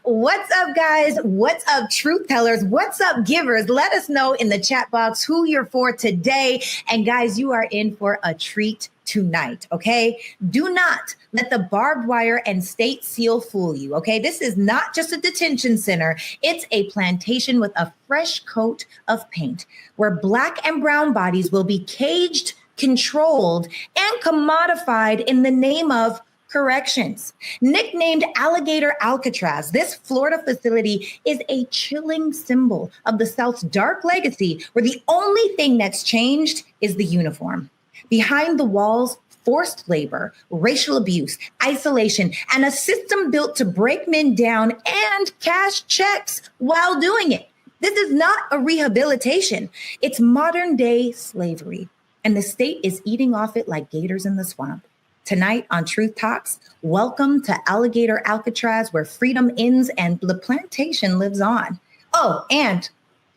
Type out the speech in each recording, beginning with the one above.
What's up, guys? What's up, truth tellers? What's up, givers? Let us know in the chat box who you're for today. And guys, you are in for a treat tonight, okay? Do not let the barbed wire and state seal fool you, okay? This is not just a detention center. It's a plantation with a fresh coat of paint where Black and brown bodies will be caged, controlled, and commodified in the name of corrections. Nicknamed Alligator Alcatraz, this Florida facility is a chilling symbol of the South's dark legacy, where the only thing that's changed is the uniform. Behind the walls, forced labor, racial abuse, isolation, and a system built to break men down and cash checks while doing it. This is not a rehabilitation. It's modern day slavery, and the state is eating off it like gators in the swamp. Tonight on Truth Talks, welcome to Alligator Alcatraz, where freedom ends and the plantation lives on. Oh, and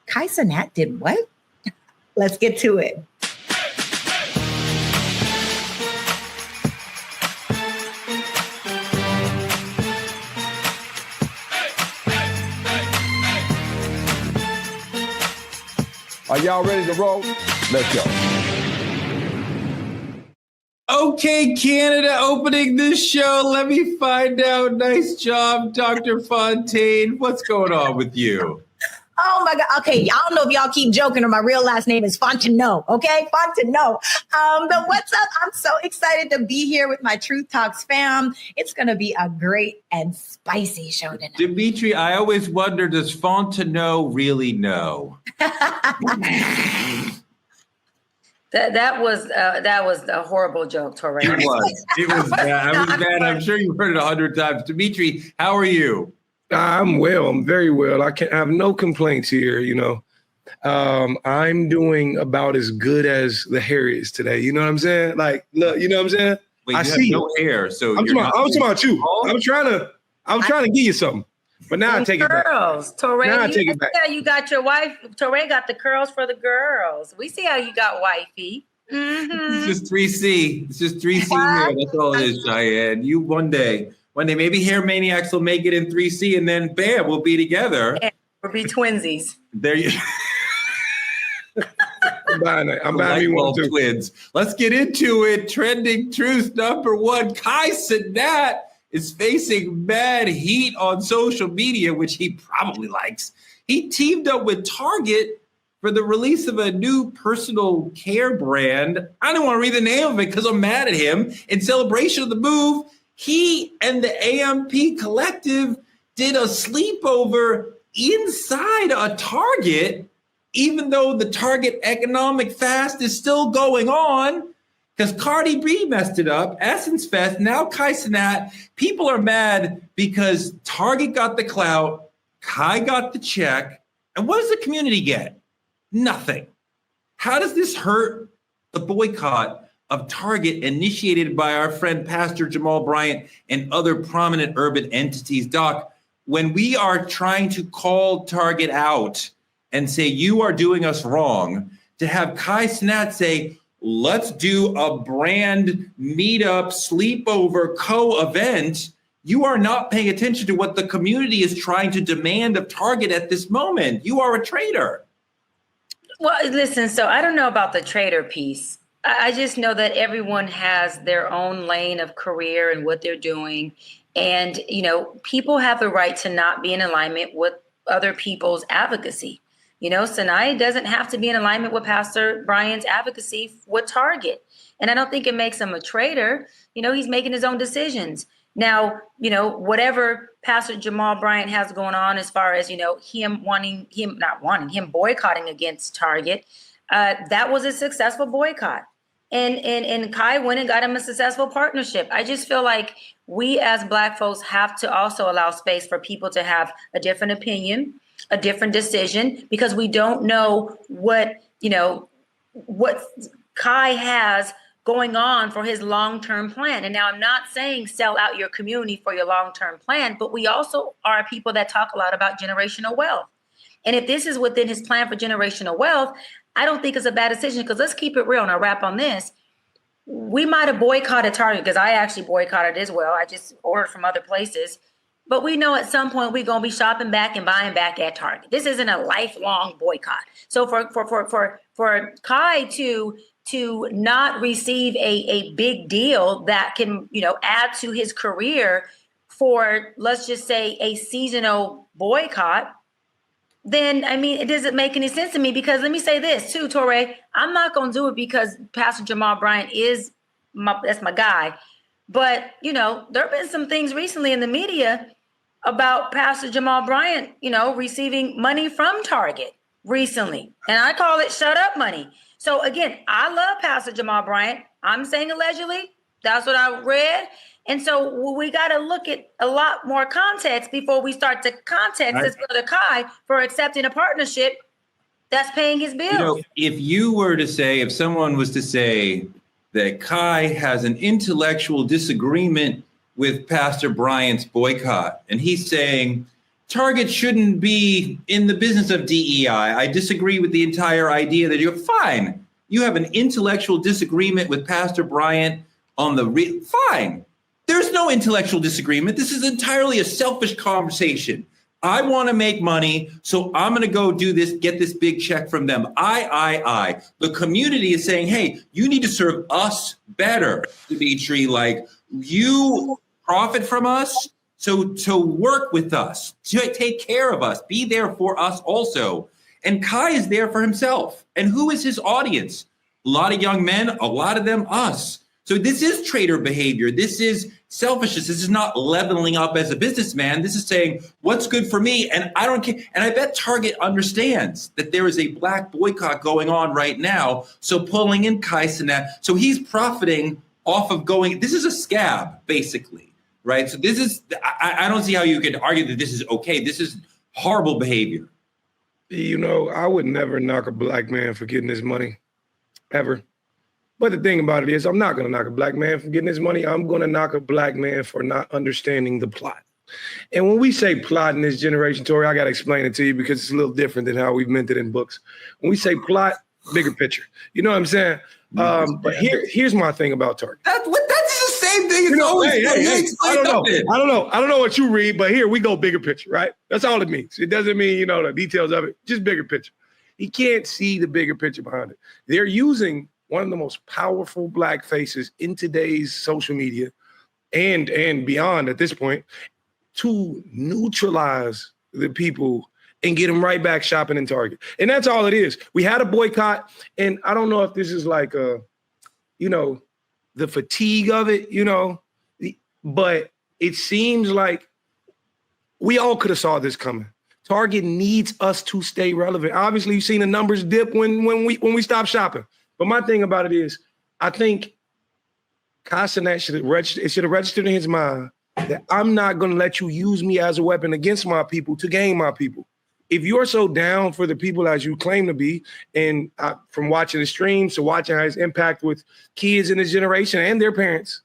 Cenat did what? Let's get to it. Are y'all ready to roll? Let's go. Okay, Canada, opening this show. Let me find out. Nice job, Dr. Fontaine. What's going on with you? Oh my God. Okay. I don't know if y'all keep joking or my real last name is Fontenot. Okay. Fontenot. But what's up? I'm so excited to be here with my Truth Talks fam. It's going to be a great and spicy show tonight. Dimitri, I always wonder, does Fontenot really know? That was a horrible joke, Torre. It was bad. I was bad. I'm sure you've heard it 100 times. Dimitri, how are you? I'm well. I'm very well. I have no complaints here. I'm doing about as good as the hair is today. You know what I'm saying? Like, look, you know what I'm saying? Wait, I see no hair, so I'm talking about you. I'm trying to give you something, but now I take it back. Girls, Torre, now I take it back. How you got your wife? Torre got the curls for the girls. We see how you got wifey. Mm-hmm. It's just 3C. It's just 3C here. That's all it is, Cheyenne. You one day, maybe Hair Maniacs will make it in 3C, and then bam, we'll be together. Yeah, we'll be twinsies. There you. I'm buying it. I'm buying me one too. Twins. Let's get into it. Trending truth number one: Cenat is facing mad heat on social media, which he probably likes. He teamed up with Target for the release of a new personal care brand. I don't want to read the name of it because I'm mad at him. In celebration of the move, he and the AMP Collective did a sleepover inside a Target, even though the Target economic fast is still going on, because Cardi B messed it up. Essence Fest, now Cenat. People are mad because Target got the clout, Kai got the check, and what does the community get? Nothing. How does this hurt the boycott of Target initiated by our friend Pastor Jamal Bryant and other prominent urban entities? Doc, when we are trying to call Target out and say, you are doing us wrong, to have Cenat say, let's do a brand meetup, sleepover, co-event, you are not paying attention to what the community is trying to demand of Target at this moment. You are a traitor. Well, listen, so I don't know about the traitor piece. I just know that everyone has their own lane of career and what they're doing. And, people have the right to not be in alignment with other people's advocacy. Cenat doesn't have to be in alignment with Pastor Brian's advocacy with Target. And I don't think it makes him a traitor. He's making his own decisions. Now, whatever Pastor Jamal Bryant has going on as far as, him boycotting against Target, that was a successful boycott. And Kai went and got him a successful partnership. I just feel like we as Black folks have to also allow space for people to have a different opinion, a different decision, because we don't know what Kai has going on for his long-term plan. And now I'm not saying sell out your community for your long-term plan, but we also are people that talk a lot about generational wealth. And if this is within his plan for generational wealth, I don't think it's a bad decision, because let's keep it real and I'll wrap on this. We might have boycotted Target, because I actually boycotted as well. I just ordered from other places. but we know at some point we're going to be shopping back and buying back at Target. This isn't a lifelong boycott. So for Kai to not receive a big deal that can, add to his career for, let's just say, a seasonal boycott, then, it doesn't make any sense to me, because let me say this too, Torre, I'm not going to do it because Pastor Jamal Bryant that's my guy. But, there have been some things recently in the media about Pastor Jamal Bryant, receiving money from Target recently. And I call it shut up money. So again, I love Pastor Jamal Bryant. I'm saying allegedly, that's what I read. And so we got to look at a lot more context before we start to context this brother Kai for accepting a partnership that's paying his bills. If someone was to say that Kai has an intellectual disagreement with Pastor Bryant's boycott, and he's saying Target shouldn't be in the business of DEI. I disagree with the entire idea that you're fine. You have an intellectual disagreement with Pastor Bryant on fine. There's no intellectual disagreement. This is entirely a selfish conversation. I want to make money, so I'm going to go do this, get this big check from them. I. The community is saying, hey, you need to serve us better, Dimitri. Like, you profit from us, so to work with us, to take care of us, be there for us also. And Kai is there for himself. And who is his audience? A lot of young men, a lot of them us. So this is trader behavior. This is selfishness. This is not leveling up as a businessman. This is saying what's good for me. And I don't care. And I bet Target understands that there is a black boycott going on right now. So pulling in Kai Cenat. So he's profiting off of this is a scab, basically, right? So this is, I don't see how you could argue that this is okay. This is horrible behavior. I would never knock a black man for getting his money, ever. But the thing about it is, I'm not going to knock a black man for getting his money. I'm going to knock a black man for not understanding the plot. And when we say plot in this generation, Tori, I got to explain it to you because it's a little different than how we've meant it in books. When we say plot, bigger picture. You know what I'm saying? But here's my thing about Target. That's the same thing. I don't know. I don't know what you read, but here we go, bigger picture, right? That's all it means. It doesn't mean, the details of it, just bigger picture. He can't see the bigger picture behind it. They're using one of the most powerful black faces in today's social media and beyond at this point to neutralize the people and get them right back shopping in Target. And that's all it is. We had a boycott, and I don't know if this is like the fatigue of it, but it seems like we all could have saw this coming. Target needs us to stay relevant. Obviously, you've seen the numbers dip when we stop shopping. But my thing about it is, I think Kai Cenat should have registered in his mind that I'm not going to let you use me as a weapon against my people to gain my people. If you're so down for the people as you claim to be, and from watching the streams to watching his impact with kids in his generation and their parents,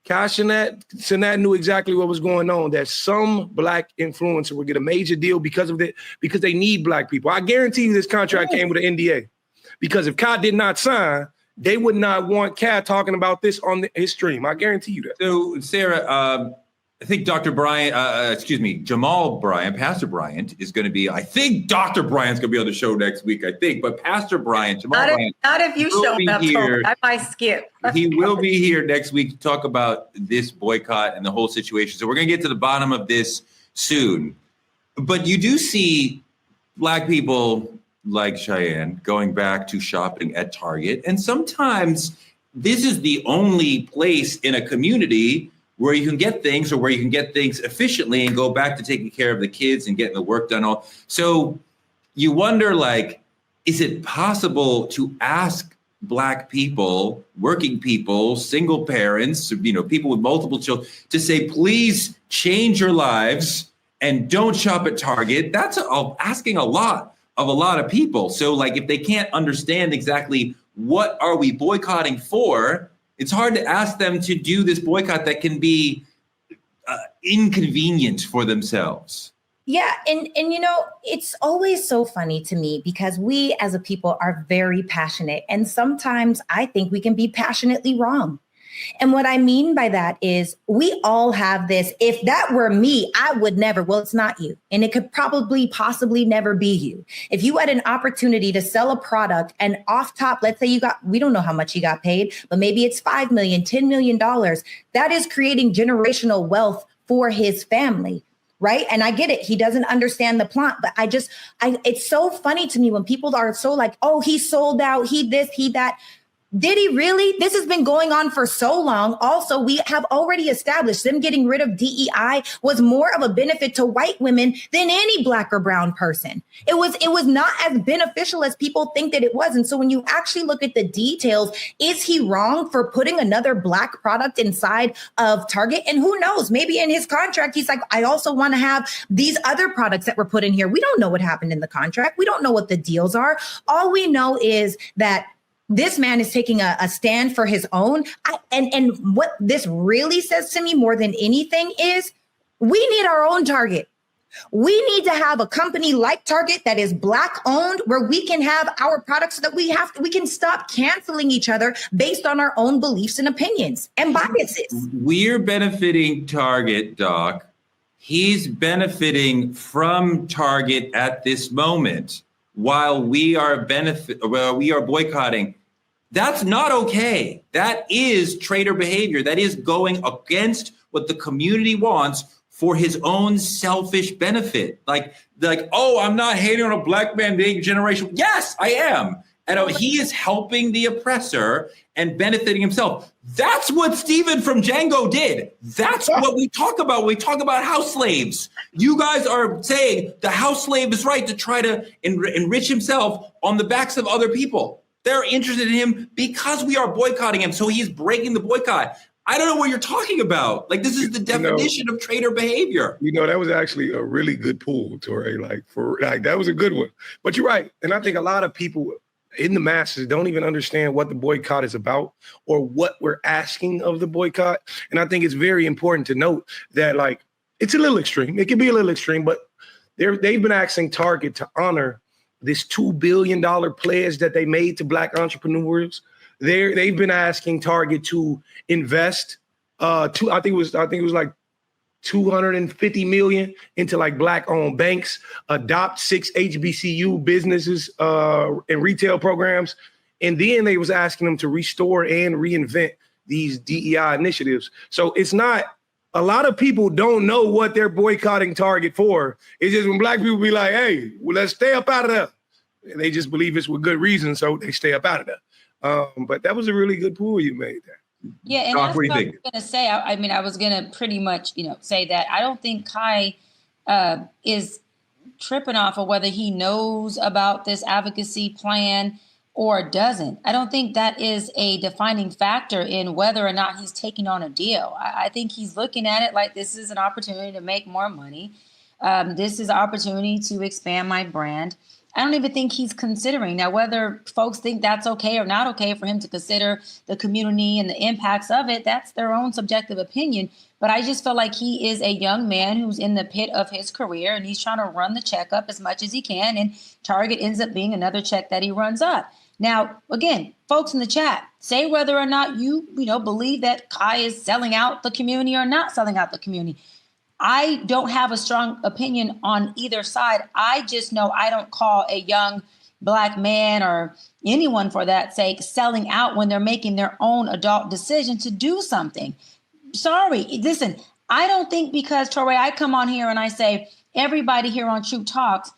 Kai Cenat knew exactly what was going on, that some black influencer would get a major deal because of it, because they need black people. I guarantee you this contract came with an NDA. Because if Kai did not sign, they would not want Kai talking about this on his stream. I guarantee you that. So, Sarah, I think Jamal Bryant, Pastor Bryant is going to be, I think Dr. Bryant's going to be on the show next week, but Pastor Bryant, Bryant. Not if you show up, I might skip. He will be here next week to talk about this boycott and the whole situation. So we're going to get to the bottom of this soon. But you do see black people like Cheyenne going back to shopping at Target. And sometimes this is the only place in a community where you can get things, or where you can get things efficiently and go back to taking care of the kids and getting the work done. So you wonder, is it possible to ask black people, working people, single parents, people with multiple children, to say, please change your lives and don't shop at Target? That's asking a lot of a lot of people. So if they can't understand exactly what are we boycotting for, it's hard to ask them to do this boycott that can be inconvenient for themselves. Yeah. And it's always so funny to me because we as a people are very passionate. And sometimes I think we can be passionately wrong. And what I mean by that is we all have this. If that were me, I would never. Well, it's not you. And it could probably possibly never be you. If you had an opportunity to sell a product and off top, let's say we don't know how much you got paid, but maybe it's $5 million, $10 million. That is creating generational wealth for his family. Right. And I get it. He doesn't understand the plot, but it's so funny to me when people are so like, oh, he sold out, he this, he that. Did he really? This has been going on for so long. Also, we have already established them getting rid of DEI was more of a benefit to white women than any Black or brown person. It was not as beneficial as people think that it was. And so when you actually look at the details, is he wrong for putting another Black product inside of Target? And who knows, maybe in his contract, he's like, I also want to have these other products that were put in here. We don't know what happened in the contract. We don't know what the deals are. All we know is that this man is taking a stand for his own. And what this really says to me more than anything is we need our own Target. We need to have a company like Target that is Black owned, where we can have our products so that we can stop canceling each other based on our own beliefs and opinions and biases. We're benefiting Target, Doc. He's benefiting from Target at this moment while we are boycotting. That's not okay. That is traitor behavior. That is going against what the community wants for his own selfish benefit. Like, oh, I'm not hating on a Black man being generational. Yes, I am. And he is helping the oppressor and benefiting himself. That's what Stephen from Django did. That's what we talk about when we talk about house slaves. You guys are saying the house slave is right to try to enrich himself on the backs of other people. They're interested in him because we are boycotting him. So he's breaking the boycott. I don't know what you're talking about. Like, this is the definition of traitor behavior. That was actually a really good pull, Torre. That was a good one. But you're right. And I think a lot of people in the masses don't even understand what the boycott is about or what we're asking of the boycott. And I think it's very important to note that, it's a little extreme. It can be a little extreme, but they've been asking Target to honor this $2 billion pledge that they made to Black entrepreneurs. They've been asking Target to invest I think it was like $250 million into Black owned banks, adopt 6 HBCU businesses and retail programs. And then they was asking them to restore and reinvent these DEI initiatives. So it's not, a lot of people don't know what they're boycotting Target for. It's just when Black people be like, hey, well, let's stay up out of there. And they just believe it's with good reason, so they stay up out of there. But that was a really good pull you made there. Yeah, and that's what I was going to say. I was going to pretty much, say that I don't think Kai is tripping off of whether he knows about this advocacy plan or doesn't. I don't think that is a defining factor in whether or not he's taking on a deal. I think he's looking at it like this is an opportunity to make more money. This is an opportunity to expand my brand. I don't even think he's considering. Now, whether folks think that's okay or not okay for him to consider the community and the impacts of it, that's their own subjective opinion. But I just feel like he is a young man who's in the pit of his career and he's trying to run the check up as much as he can. And Target ends up being another check that he runs up. Now, again, folks in the chat, say whether or not you believe that Kai is selling out the community or not selling out the community. I don't have a strong opinion on either side. I just know I don't call a young Black man or anyone for that sake selling out when they're making their own adult decision to do something. Sorry. Listen, I don't think because, Torre, I come on here and I say, everybody here on Truth Talks,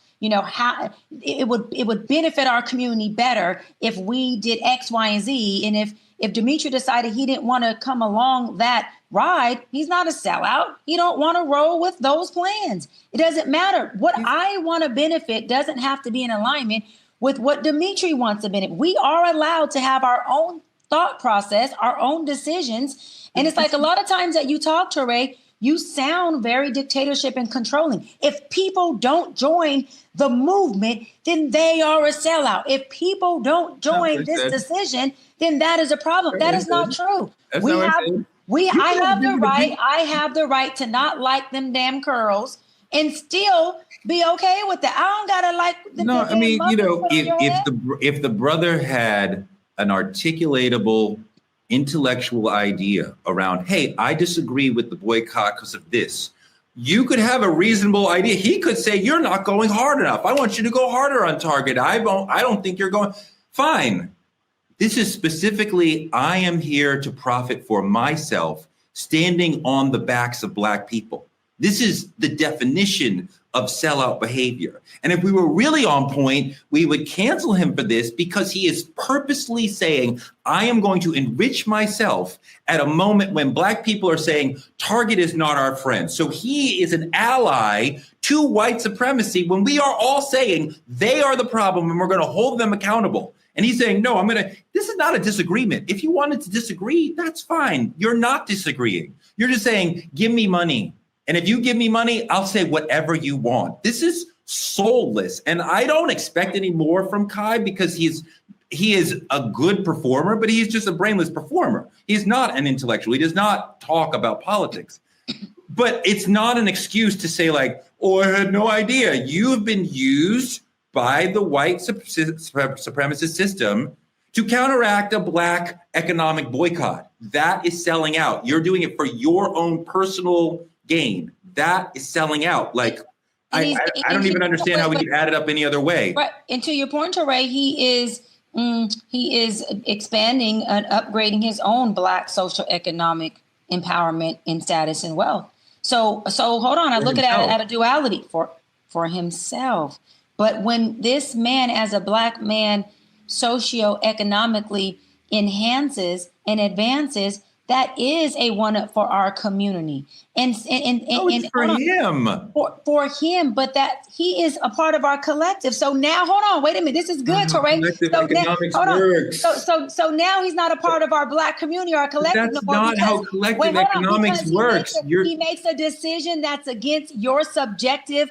how it would benefit our community better if we did X, Y, and Z. And if Dimitri decided he didn't want to come along that ride, he's not a sellout. He don't want to roll with those plans. It doesn't matter. What I want to benefit doesn't have to be in alignment with what Dimitri wants to benefit. We are allowed to have our own thought process, our own decisions. And it's like a lot of times that you talk, Torre, you sound very dictatorship and controlling. If people don't join the movement, then they are a sellout. If people don't join this decision, then that is a problem. That is not true. I have the right to not like them damn curls and still be okay with that. I don't gotta like the No, I mean, if the brother had an articulatable intellectual idea around, hey, I disagree with the boycott because of this. You could have a reasonable idea. He could say, you're not going hard enough. I want you to go harder on Target. I don't think you're going. Fine. This is specifically, I am here to profit for myself, standing on the backs of Black people. This is the definition of sellout behavior. And if we were really on point, we would cancel him for this because he is purposely saying, I am going to enrich myself at a moment when Black people are saying, Target is not our friend. So he is an ally to white supremacy when we are all saying they are the problem and we're going to hold them accountable. And he's saying, no, this is not a disagreement. If you wanted to disagree, that's fine. You're not disagreeing. You're just saying, give me money. And if you give me money, I'll say whatever you want. This is soulless. And I don't expect any more from Kai because he is a good performer, but he's just a brainless performer. He's not an intellectual. He does not talk about politics. But it's not an excuse to say like, oh, I had no idea. You have been used by the white supremacist system to counteract a Black economic boycott. That is selling out. You're doing it for your own personal gain. That is selling out. Like, I don't even understand how we could add it up any other way. Right. And to your point, Teray, he is expanding and upgrading his own Black social economic empowerment and status and wealth. So hold on. I look at it at a duality for himself. But when this man, as a Black man, socioeconomically enhances and advances, that is a one-up for our community. And for him. For him, but that he is a part of our collective. So now, hold on, wait a minute. This is good, Teray. So now he's not a part of our Black community or our collective. That's not how collective economics works. He makes a decision that's against your subjective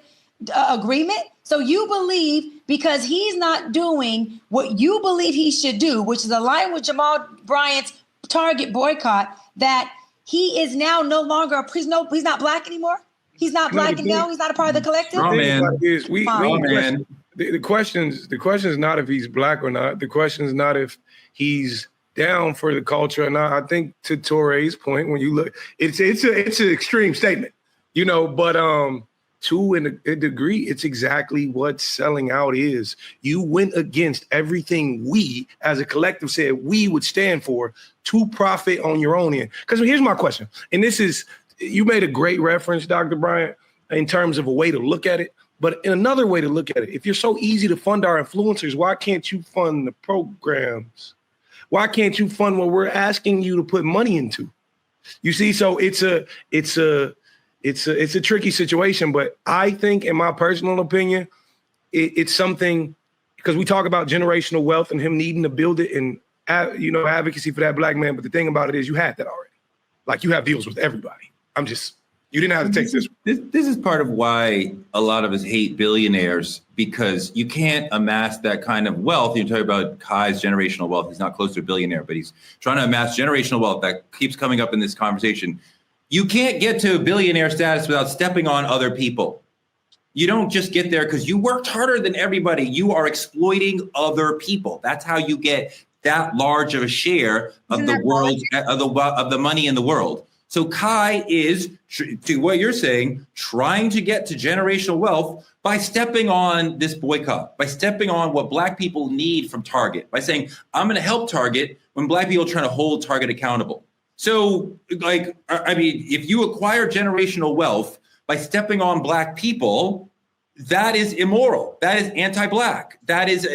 agreement. So you believe because he's not doing what you believe he should do, which is aligned with Jamal Bryant's Target boycott, that he is now no longer he's not Black anymore. He's not Black and no, he's not a part of the collective. The question is not if he's Black or not. The question is not if he's down for the culture or not. I think to Toray's point, when you look, it's an extreme statement, but to a degree, it's exactly what selling out is. You went against everything we, as a collective, said we would stand for to profit on your own end. Because here's my question, and this is, you made a great reference, Dr. Bryant, in terms of a way to look at it. But in another way to look at it, if you're so easy to fund our influencers, why can't you fund the programs? Why can't you fund what we're asking you to put money into? You see, so it's a tricky situation, but I think, in my personal opinion, it's something, because we talk about generational wealth and him needing to build it and, advocacy for that Black man. But the thing about it is you had that already. Like, you have deals with everybody. You didn't have to take this. This is part of why a lot of us hate billionaires, because you can't amass that kind of wealth. You're talking about Kai's generational wealth. He's not close to a billionaire, but he's trying to amass generational wealth. That keeps coming up in this conversation. You can't get to billionaire status without stepping on other people. You don't just get there because you worked harder than everybody. You are exploiting other people. That's how you get that large of a share of the world, of the money in the world. So Kai is, to what you're saying, trying to get to generational wealth by stepping on this boycott, by stepping on what Black people need from Target, by saying, I'm going to help Target when Black people are trying to hold Target accountable. So, if you acquire generational wealth by stepping on Black people, that is immoral. That is anti-Black. That is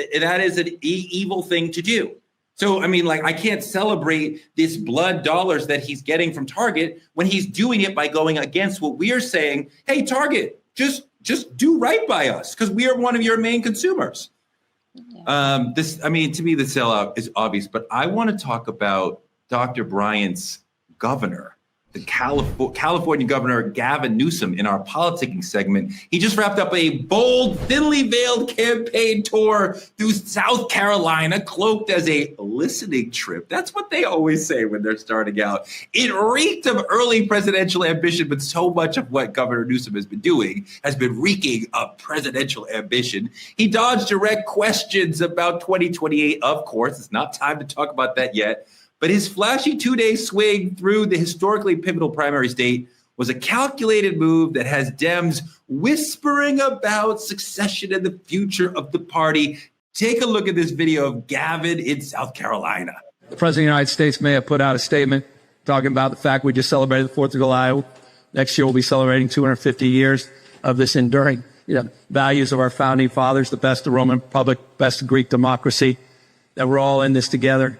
an evil thing to do. So, I can't celebrate this blood dollars that he's getting from Target when he's doing it by going against what we're saying. Hey, Target, just do right by us because we are one of your main consumers. Yeah. To me, the sellout is obvious, but I want to talk about Dr. Bryant's governor, the California Governor Gavin Newsom, in our politicking segment. He just wrapped up a bold, thinly veiled campaign tour through South Carolina, cloaked as a listening trip. That's what they always say when they're starting out. It reeked of early presidential ambition, but so much of what Governor Newsom has been doing has been reeking of presidential ambition. He dodged direct questions about 2028. Of course, it's not time to talk about that yet. But his flashy 2-day swing through the historically pivotal primary state was a calculated move that has Dems whispering about succession and the future of the party. Take a look at this video of Gavin in South Carolina. The President of the United States may have put out a statement talking about the fact we just celebrated the 4th of July. Next year, we'll be celebrating 250 years of this enduring values of our founding fathers, the best of the Roman Republic, best of Greek democracy, that we're all in this together.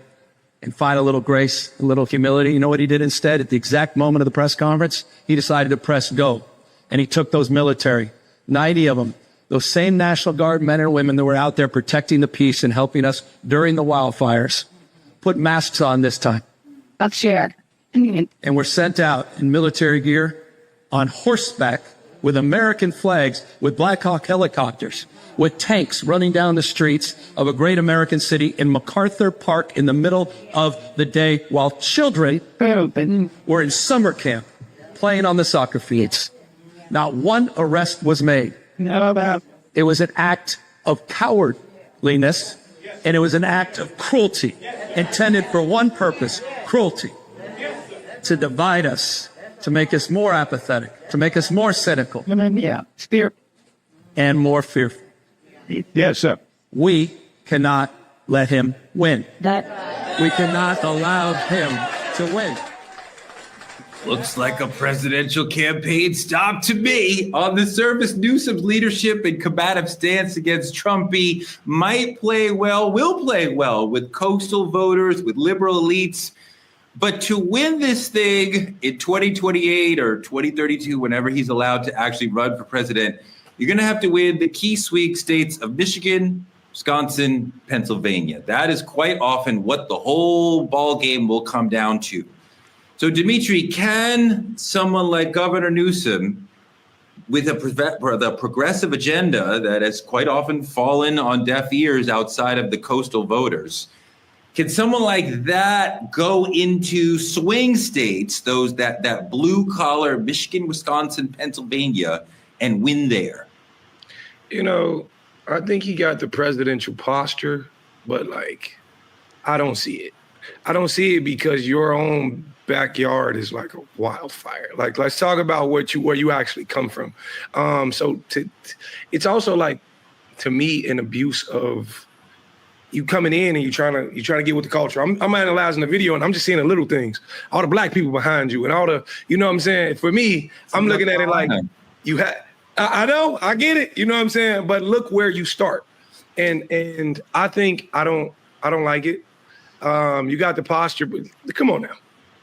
And find a little grace, a little humility. You know what he did instead? At the exact moment of the press conference, he decided to press go. And he took those military, 90 of them, those same National Guard men and women that were out there protecting the peace and helping us during the wildfires, put masks on this time. That's shared. And were sent out in military gear on horseback with American flags, with Black Hawk helicopters, with tanks running down the streets of a great American city in MacArthur Park in the middle of the day while children were in summer camp playing on the soccer fields. Not one arrest was made. It was an act of cowardliness, and it was an act of cruelty intended for one purpose, cruelty, to divide us, to make us more apathetic, to make us more cynical, and more fearful. Yes, sir. We cannot let him win. We cannot allow him to win. Looks like a presidential campaign stop to me. On the surface, Newsom's leadership and combative stance against Trumpy might play well, will play well with coastal voters, with liberal elites. But to win this thing in 2028 or 2032, whenever he's allowed to actually run for president, you're going to have to win the key swing states of Michigan, Wisconsin, Pennsylvania. That is quite often what the whole ball game will come down to. So, Dimitri, can someone like Governor Newsom, with the progressive agenda that has quite often fallen on deaf ears outside of the coastal voters, can someone like that go into swing states, those that blue collar Michigan, Wisconsin, Pennsylvania, and win there? You know, I think he got the presidential posture, but I don't see it. I don't see it because your own backyard is like a wildfire. Let's talk about where you actually come from. It's also to me, an abuse of you coming in and you trying to get with the culture. I'm analyzing the video and I'm just seeing the little things, all the black people behind you and all the, you know what I'm saying? For me, I'm looking at it like you had. I know, I get it, you know what I'm saying? But look where you start. And I think I don't like it. You got the posture, but come on now.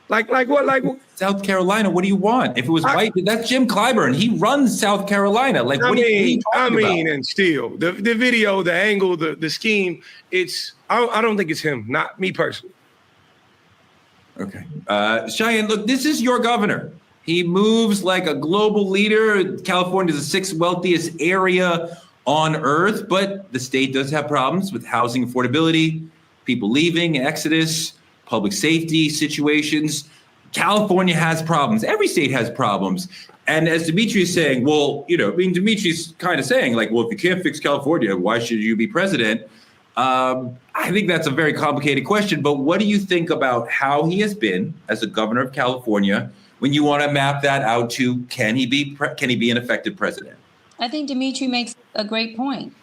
Like what? South Carolina, what do you want? If it was white, that's Jim Clyburn. He runs South Carolina. What are you talking about? And still, the video, the angle, the scheme, I don't think it's him, not me personally. Okay. Cheyenne, look, this is your governor. He moves like a global leader. California is the 6th wealthiest area on earth, but the state does have problems with housing affordability, people leaving, exodus, public safety situations. California has problems. Every state has problems. And as Dimitri is saying, Dimitri's kind of saying if you can't fix California, why should you be president? I think that's a very complicated question. But what do you think about how he has been as a governor of California when you want to map that out to can he be an effective president? I think Dimitri makes a great point.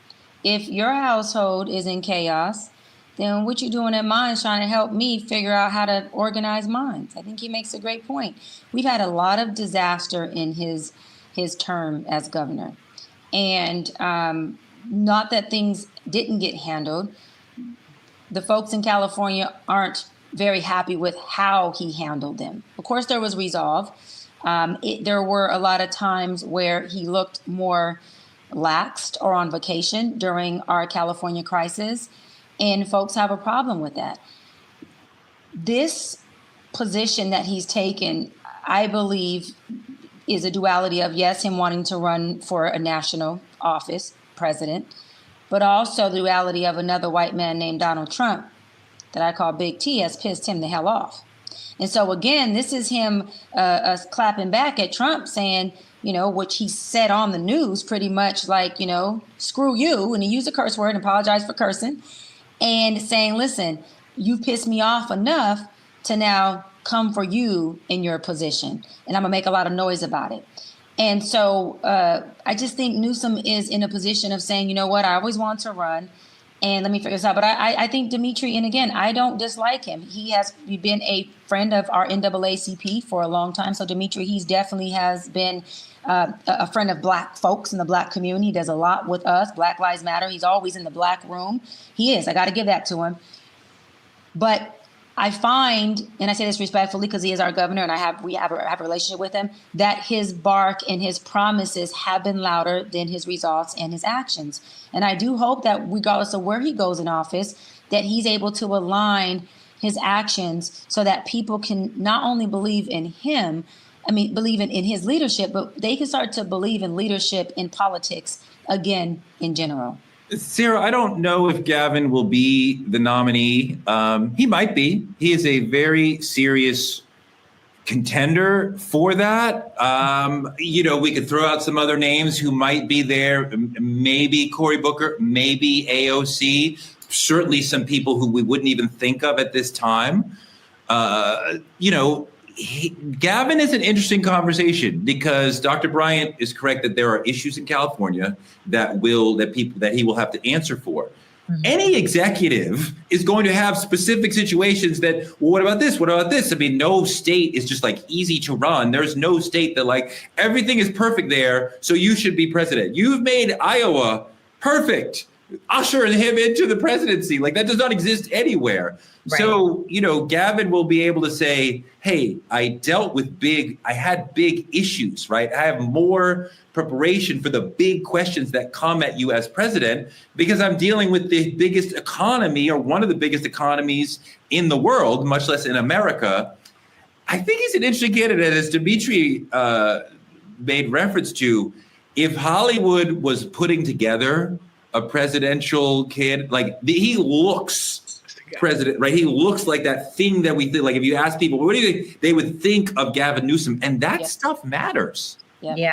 If your household is in chaos, then what you doing at mine is trying to help me figure out how to organize mine. I think he makes a great point. We've had a lot of disaster in his term as governor. And not that things didn't get handled. The folks in California aren't very happy with how he handled them. Of course, there was resolve. There were a lot of times where he looked more laxed or on vacation during our California crisis. And folks have a problem with that. This position that he's taken, I believe, is a duality of, yes, him wanting to run for a national office, president, but also the duality of another white man named Donald Trump, that I call Big T, has pissed him the hell off. And so, again, this is him clapping back at Trump saying, which he said on the news pretty much screw you. And he used a curse word and apologized for cursing. And saying, listen, you've pissed me off enough to now come for you in your position. And I'm gonna make a lot of noise about it. And so I just think Newsom is in a position of saying, you know what, I always want to run and let me figure this out. But I think Dimitri, and again, I don't dislike him. He has been a friend of our NAACP for a long time. So Dimitri, he's definitely has been a friend of Black folks in the Black community. He does a lot with us. Black Lives Matter. He's always in the Black room. He is. I got to give that to him. But I find, and I say this respectfully because he is our governor and we have a relationship with him, that his bark and his promises have been louder than his results and his actions. And I do hope that regardless of where he goes in office, that he's able to align his actions so that people can not only believe in him, believe in his leadership, but they can start to believe in leadership in politics again in general. Sarah, I don't know if Gavin will be the nominee. He might be. He is a very serious contender for that. We could throw out some other names who might be there. Maybe Cory Booker, maybe AOC. Certainly some people who we wouldn't even think of at this time. Gavin is an interesting conversation because Dr. Bryant is correct that there are issues in California that he will have to answer for. Mm-hmm. Any executive is going to have specific situations that, well, what about this? What about this? I mean, no state is just like easy to run. There's no state that like everything is perfect there, so you should be president. You've made Iowa perfect. Usher him into the presidency. Like that does not exist anywhere. Right. So, Gavin will be able to say, hey, I had big issues, right? I have more preparation for the big questions that come at you as president because I'm dealing with the biggest economy or one of the biggest economies in the world, much less in America. I think he's an interesting candidate, as Dimitri made reference to. If Hollywood was putting together a presidential kid, like he looks president, right? He looks like that thing that we think, like if you ask people, what do you think? They would think of Gavin Newsom, and that stuff matters. Yeah.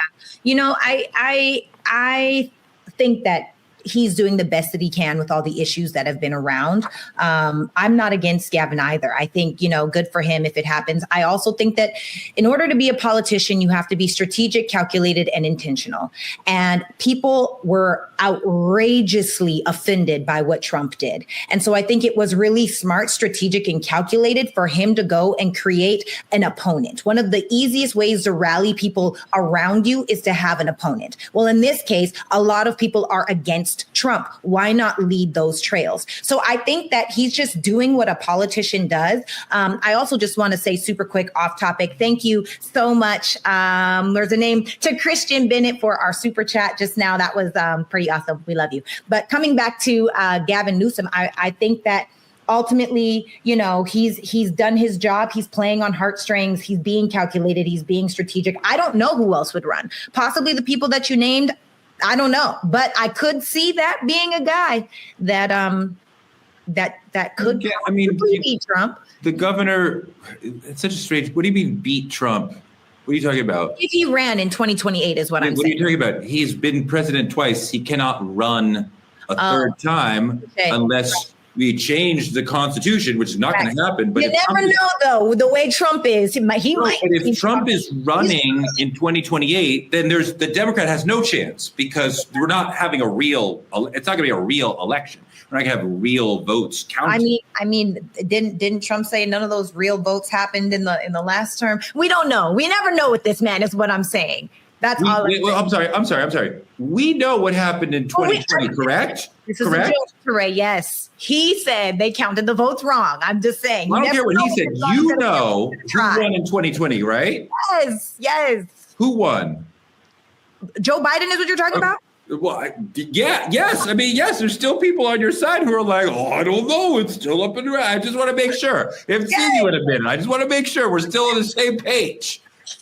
I think that he's doing the best that he can with all the issues that have been around. I'm not against Gavin either. I think, good for him if it happens. I also think that in order to be a politician, you have to be strategic, calculated, and intentional. And people were outrageously offended by what Trump did. And so I think it was really smart, strategic, and calculated for him to go and create an opponent. One of the easiest ways to rally people around you is to have an opponent. Well, in this case, a lot of people are against Trump. Why not lead those trails? So I think that he's just doing what a politician does. I also just want to say super quick off topic. Thank you so much. There's a name to Christian Bennett for our super chat just now. That was pretty awesome. We love you. But coming back to Gavin Newsom, I think that ultimately, he's done his job. He's playing on heartstrings. He's being calculated. He's being strategic. I don't know who else would run. Possibly the people that you named. I don't know, but I could see that being a guy that could beat Trump. The governor, it's such a strange. What do you mean beat Trump? What are you talking about? If he ran in 2028 is what I'm saying. What are you talking about? He's been president twice. He cannot run a third time unless we change the Constitution, which is not going to happen. But you never know, though, the way Trump is. He might. But if Trump is running in 2028, then the Democrat has no chance because we're not having it's not going to be a real election. We're not going to have real votes counted. I mean, didn't Trump say none of those real votes happened in the last term? We don't know. We never know with this man, is what I'm saying. That's all. I'm sorry. We know what happened in 2020, correct? This is correct? A joke, yes. He said they counted the votes wrong. I'm just saying. I don't care what he said. You know who won in 2020, right? Yes. Who won? Joe Biden is what you're talking about? Well, yes. I mean, yes, there's still people on your side who are like, I don't know. It's still up in the air. I just want to make sure. If seen you in a minute, I just want to make sure we're still on the same page.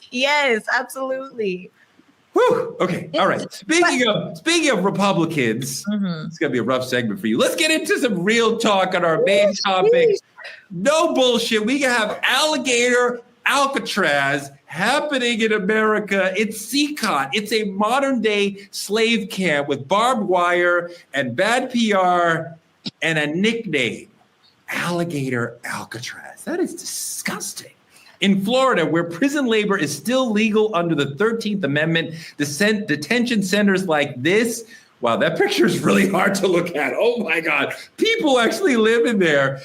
Yes, absolutely. Whew. Okay. All right. Speaking of Republicans, It's going to be a rough segment for you. Let's get into some real talk on our main topic. No bullshit. We can have Alligator Alcatraz happening in America. It's Cenat. It's a modern day slave camp with barbed wire and bad PR and a nickname. Alligator Alcatraz. That is disgusting. In Florida, where prison labor is still legal under the 13th Amendment, detention centers like this, wow, that picture is really hard to look at. Oh my God. People actually live in there.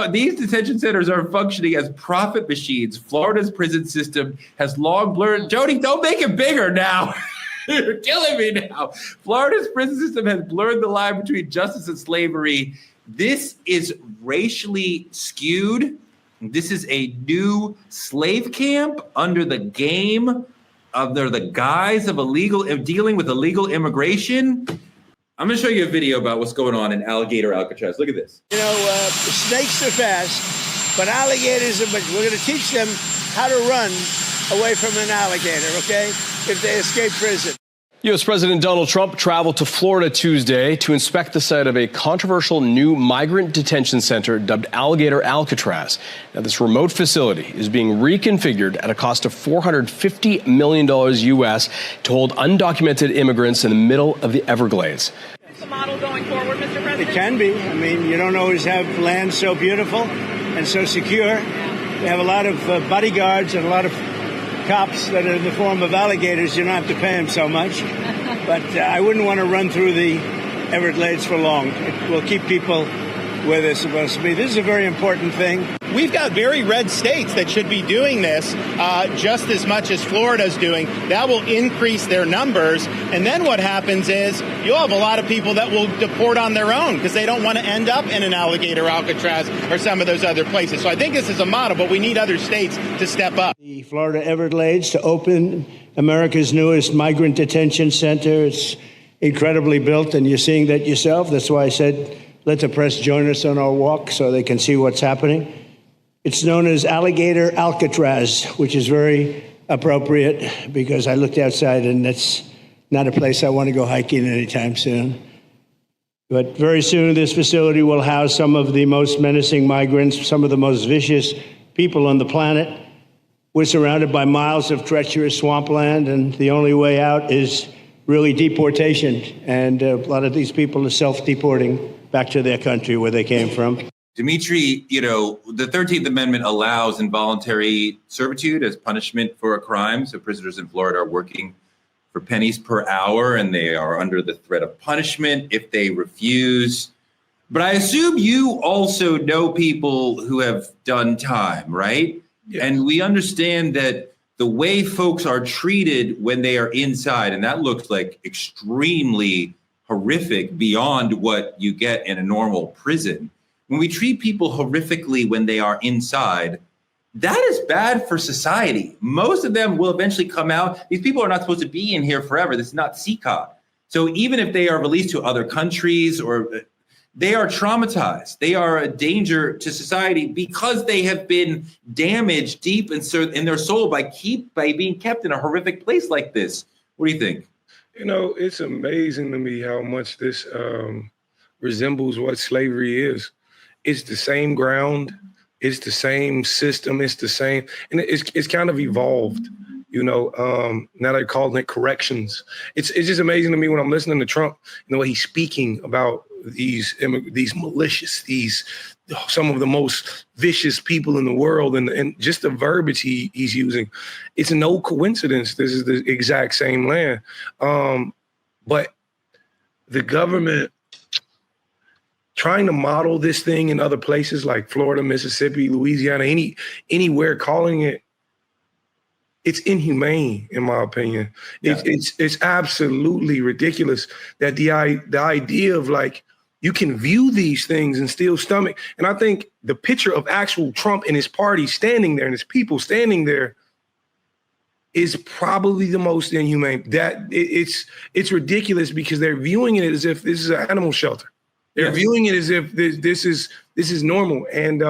These detention centers are functioning as profit machines. Florida's prison system has long blurred. Jody, don't make it bigger now. You're killing me now. Florida's prison system has blurred the line between justice and slavery. This is racially skewed. This is a new slave camp under the guise of dealing with illegal immigration. I'm going to show you a video about what's going on in Alligator Alcatraz. Look at this. You know, snakes are fast, but alligators are. We're going to teach them how to run away from an alligator, okay? If they escape prison. U.S. President Donald Trump traveled to Florida Tuesday to inspect the site of a controversial new migrant detention center dubbed Alligator Alcatraz. Now, this remote facility is being reconfigured at a cost of $450 million U.S. to hold undocumented immigrants in the middle of the Everglades. Is the model going forward, Mr. President? It can be. I mean, you don't always have land so beautiful and so secure. We have a lot of bodyguards and a lot of cops that are in the form of alligators. You don't have to pay them so much. But I wouldn't want to run through the Everglades for long. It will keep people where they're supposed to be. This is a very important thing. We've got very red states that should be doing this just as much as Florida's doing. That will increase their numbers. And then what happens is you'll have a lot of people that will deport on their own because they don't want to end up in an Alligator Alcatraz or some of those other places. So I think this is a model, but we need other states to step up. The Florida Everglades to open America's newest migrant detention center. It's incredibly built, and you're seeing that yourself. That's why I said let the press join us on our walk so they can see what's happening. It's known as Alligator Alcatraz, which is very appropriate because I looked outside and that's not a place I want to go hiking anytime soon. But very soon this facility will house some of the most menacing migrants, some of the most vicious people on the planet. We're surrounded by miles of treacherous swampland, and the only way out is really deportation. And a lot of these people are self-deporting back to their country where they came from. Dimitri, you know, the 13th Amendment allows involuntary servitude as punishment for a crime. So prisoners in Florida are working for pennies per hour, and they are under the threat of punishment if they refuse. But I assume you also know people who have done time, right? Yes. And we understand that the way folks are treated when they are inside, and that looks like extremely horrific beyond what you get in a normal prison. When we treat people horrifically when they are inside, that is bad for society. Most of them will eventually come out. These people are not supposed to be in here forever. This is not CCOT. So even if they are released to other countries, or they are traumatized, they are a danger to society because they have been damaged deep in their soul by being kept in a horrific place like this. What do you think? You know, it's amazing to me how much this resembles what slavery is. It's the same ground. It's the same system. It's the same. And it's kind of evolved, you know. Now they're calling it corrections. It's just amazing to me when I'm listening to Trump and the way he's speaking about these malicious, some of the most vicious people in the world, and just the verbiage he's using. It's no coincidence this is the exact same land. But the government trying to model this thing in other places like Florida, Mississippi, Louisiana, anywhere, calling it's inhumane, in my opinion. Yeah. It's absolutely ridiculous that the idea of like, you can view these things and still stomach. And I think the picture of actual Trump and his party standing there and his people standing there is probably the most inhumane. That it's ridiculous because they're viewing it as if this is an animal shelter. They're viewing it as if this is normal. And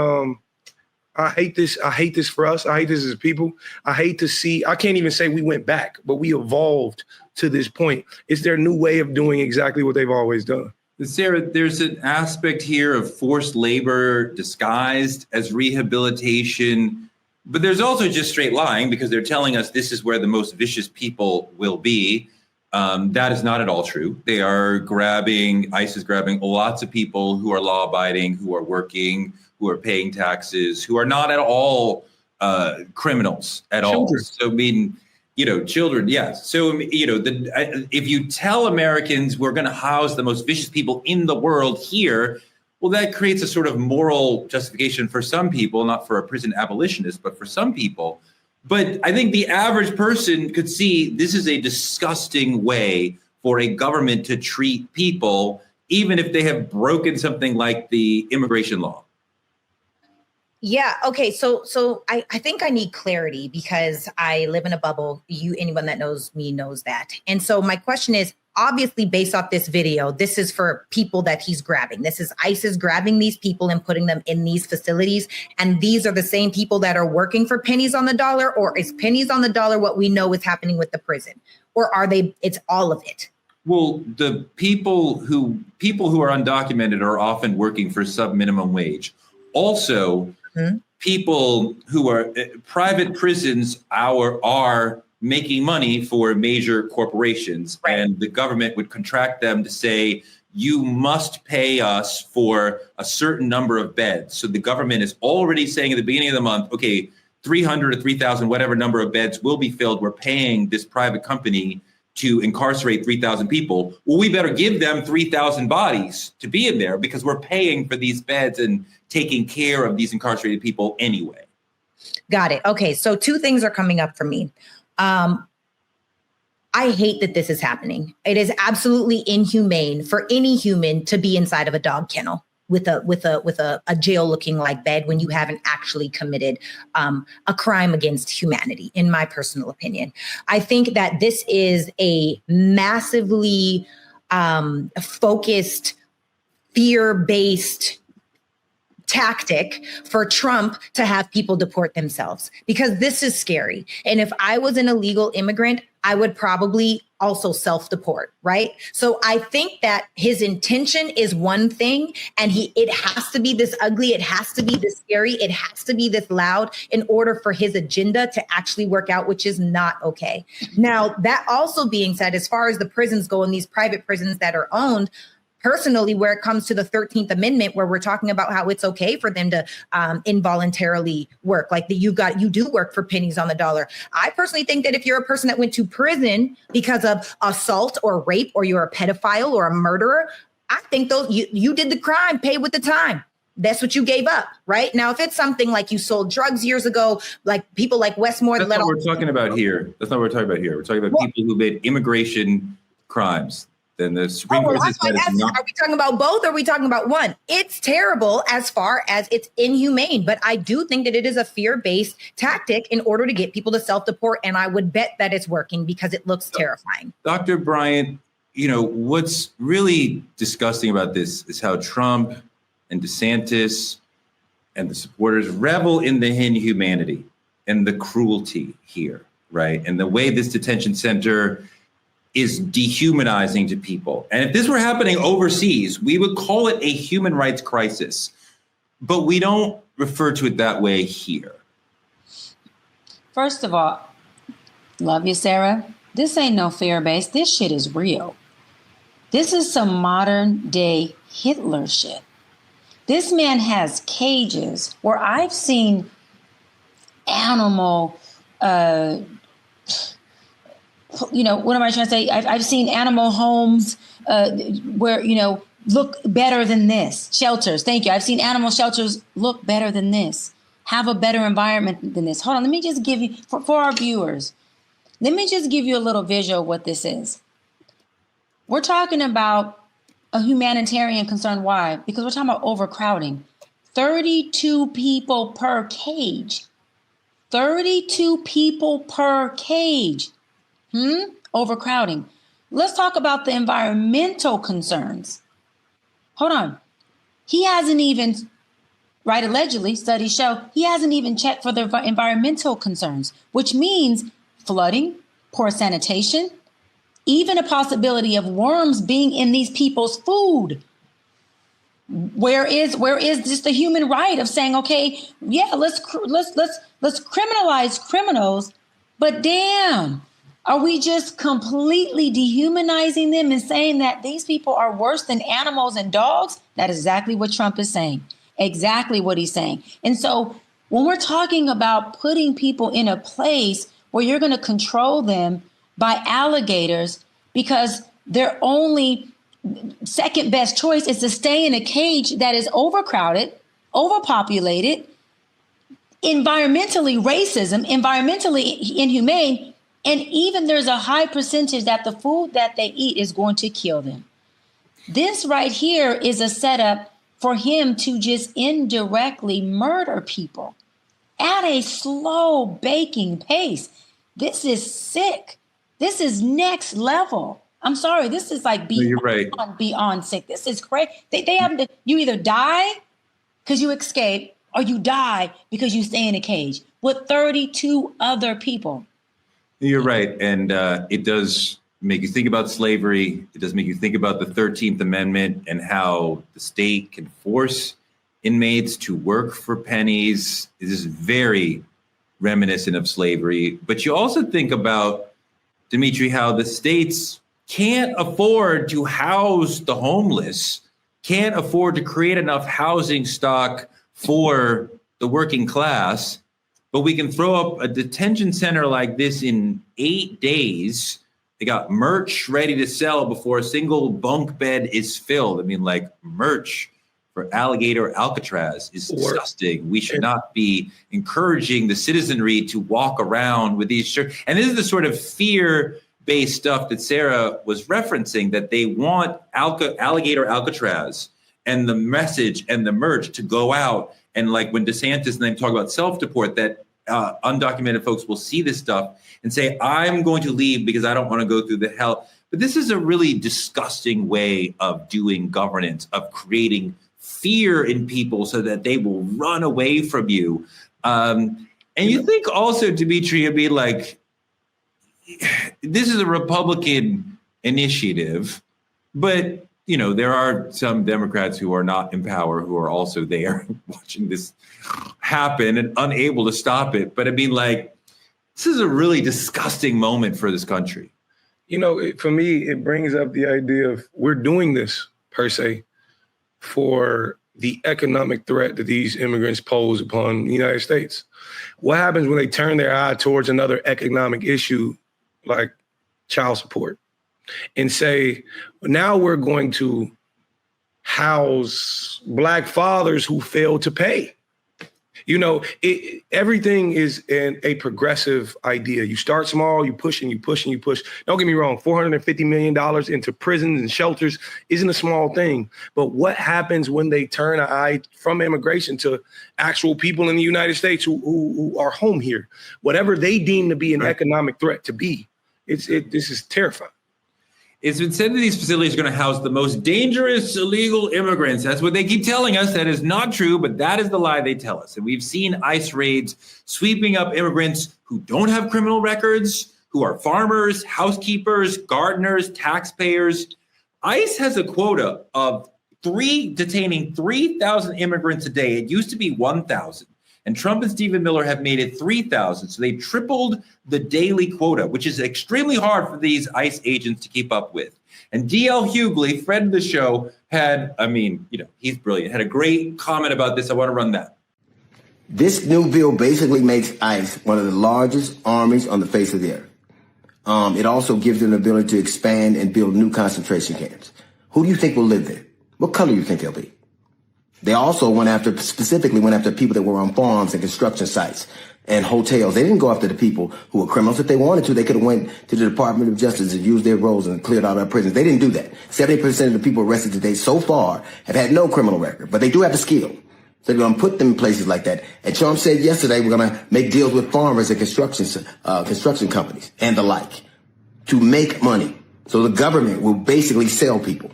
I hate this. I hate this for us. I hate this as people. I hate to see, I can't even say we went back, but we evolved to this point. It's their new way of doing exactly what they've always done. Sarah, there's an aspect here of forced labor disguised as rehabilitation, but there's also just straight lying because they're telling us this is where the most vicious people will be. That is not at all true. ICE is grabbing lots of people who are law-abiding, who are working, who are paying taxes, who are not at all criminals at all. So, I mean, children, yes. So, if you tell Americans we're going to house the most vicious people in the world here, well, that creates a sort of moral justification for some people, not for a prison abolitionist, but for some people. But I think the average person could see this is a disgusting way for a government to treat people, even if they have broken something like the immigration law. Yeah. Okay. So I think I need clarity because I live in a bubble. Anyone that knows me knows that. And so my question is, obviously, based off this video, this is for people that he's grabbing. This is ISIS grabbing these people and putting them in these facilities. And these are the same people that are working for pennies on the dollar, or is pennies on the dollar what we know is happening with the prison? Or are it's all of it? Well, the people who are undocumented are often working for sub-minimum wage. Also, people who are private prisons are making money for major corporations, and the government would contract them to say, you must pay us for a certain number of beds. So the government is already saying at the beginning of the month, okay, 300 or 3,000, whatever number of beds will be filled. We're paying this private company to incarcerate 3,000 people. Well, we better give them 3,000 bodies to be in there because we're paying for these beds and taking care of these incarcerated people anyway. Got it. Okay. So two things are coming up for me. I hate that this is happening. It is absolutely inhumane for any human to be inside of a dog kennel with a jail looking like bed when you haven't actually committed a crime against humanity, in my personal opinion. I think that this is a massively focused, fear-based tactic for Trump to have people deport themselves, because this is scary. And if I was an illegal immigrant, I would probably also self-deport, right? So I think that his intention is one thing, and it has to be this ugly, it has to be this scary, it has to be this loud in order for his agenda to actually work out, which is not okay. Now, that also being said, as far as the prisons go and these private prisons that are owned, personally, where it comes to the 13th Amendment, where we're talking about how it's okay for them to involuntarily work, like you do work for pennies on the dollar. I personally think that if you're a person that went to prison because of assault or rape, or you're a pedophile or a murderer, I think you did the crime, pay with the time. That's what you gave up, right? Now, if it's something like you sold drugs years ago, like people like Westmore. That's not what we're talking about here. That's not what we're talking about here. We're talking about people who made immigration crimes. Then the Supreme Court has said it's not. Are we talking about both, or are we talking about one? It's terrible as far as it's inhumane, but I do think that it is a fear-based tactic in order to get people to self-deport, and I would bet that it's working because it looks terrifying. Dr. Bryant, what's really disgusting about this is how Trump and DeSantis and the supporters revel in the inhumanity and the cruelty here, right? And the way this detention center is dehumanizing to people. And if this were happening overseas, we would call it a human rights crisis. But we don't refer to it that way here. First of all, love you, Sarah. This ain't no fear-based. This shit is real. This is some modern day Hitler shit. This man has cages where I've seen animal, what am I trying to say? I've seen animal homes where, look better than this. Shelters. Thank you. I've seen animal shelters look better than this. Have a better environment than this. Hold on. Let me just give you, for our viewers, let me just give you a little visual of what this is. We're talking about a humanitarian concern. Why? Because we're talking about overcrowding. 32 people per cage. 32 people per cage. Overcrowding. Let's talk about the environmental concerns. Hold on. He hasn't even, right, allegedly, studies show, he hasn't even checked for the environmental concerns, which means flooding, poor sanitation, even a possibility of worms being in these people's food. Where is just the human right of saying, okay, yeah, let's criminalize criminals, but damn, Are we just completely dehumanizing them and saying that these people are worse than animals and dogs? That is exactly what Trump is saying. Exactly what he's saying. And so when we're talking about putting people in a place where you're going to control them by alligators because their only second best choice is to stay in a cage that is overcrowded, overpopulated, environmentally racism, environmentally inhumane, and even there's a high percentage that the food that they eat is going to kill them. This right here is a setup for him to just indirectly murder people at a slow baking pace. This is sick. This is next level. I'm sorry, this is like beyond sick. This is crazy. They have to, you either die because you escape or you die because you stay in a cage with 32 other people. You're right. And it does make you think about slavery. It does make you think about the 13th Amendment and how the state can force inmates to work for pennies. It is very reminiscent of slavery. But you also think about, Dimitri, how the states can't afford to house the homeless, can't afford to create enough housing stock for the working class. But we can throw up a detention center like this in 8 days. They got merch ready to sell before a single bunk bed is filled. I mean, like, merch for Alligator Alcatraz is disgusting. We should not be encouraging the citizenry to walk around with these shirts. And this is the sort of fear-based stuff that Sarah was referencing, that they want Alligator Alcatraz and the message and the merch to go out. And like when DeSantis and them talk about self-deport, that undocumented folks will see this stuff and say, I'm going to leave because I don't want to go through the hell. But this is a really disgusting way of doing governance, of creating fear in people so that they will run away from you. And you think also, Dimitri, it'd be like, this is a Republican initiative, but you know, there are some Democrats who are not in power who are also there watching this happen and unable to stop it. But I mean, like, this is a really disgusting moment for this country. You know, for me, it brings up the idea of we're doing this, per se, for the economic threat that these immigrants pose upon the United States. What happens when they turn their eye towards another economic issue like child support and say, now we're going to house Black fathers who fail to pay? You know, everything is a progressive idea. You start small, you push and you push and you push. Don't get me wrong, $450 million into prisons and shelters isn't a small thing. But what happens when they turn an eye from immigration to actual people in the United States who are home here? Whatever they deem to be an economic threat to be, this is terrifying. It's been said that these facilities are going to house the most dangerous illegal immigrants. That's what they keep telling us. That is not true, but that is the lie they tell us. And we've seen ICE raids sweeping up immigrants who don't have criminal records, who are farmers, housekeepers, gardeners, taxpayers. ICE has a quota of detaining 3,000 immigrants a day. It used to be 1,000. And Trump and Stephen Miller have made it 3,000. So they tripled the daily quota, which is extremely hard for these ICE agents to keep up with. And D.L. Hughley, friend of the show, he's brilliant, had a great comment about this. I want to run that. This new bill basically makes ICE one of the largest armies on the face of the earth. It also gives them the ability to expand and build new concentration camps. Who do you think will live there? What color do you think they'll be? They also specifically went after people that were on farms and construction sites and hotels. They didn't go after the people who were criminals. If they wanted to, they could have went to the Department of Justice and used their roles and cleared out our prisons. They didn't do that. 70% of the people arrested today so far have had no criminal record, but they do have the skill. So they're going to put them in places like that. And Trump said yesterday, we're going to make deals with farmers and construction companies and the like to make money. So the government will basically sell people.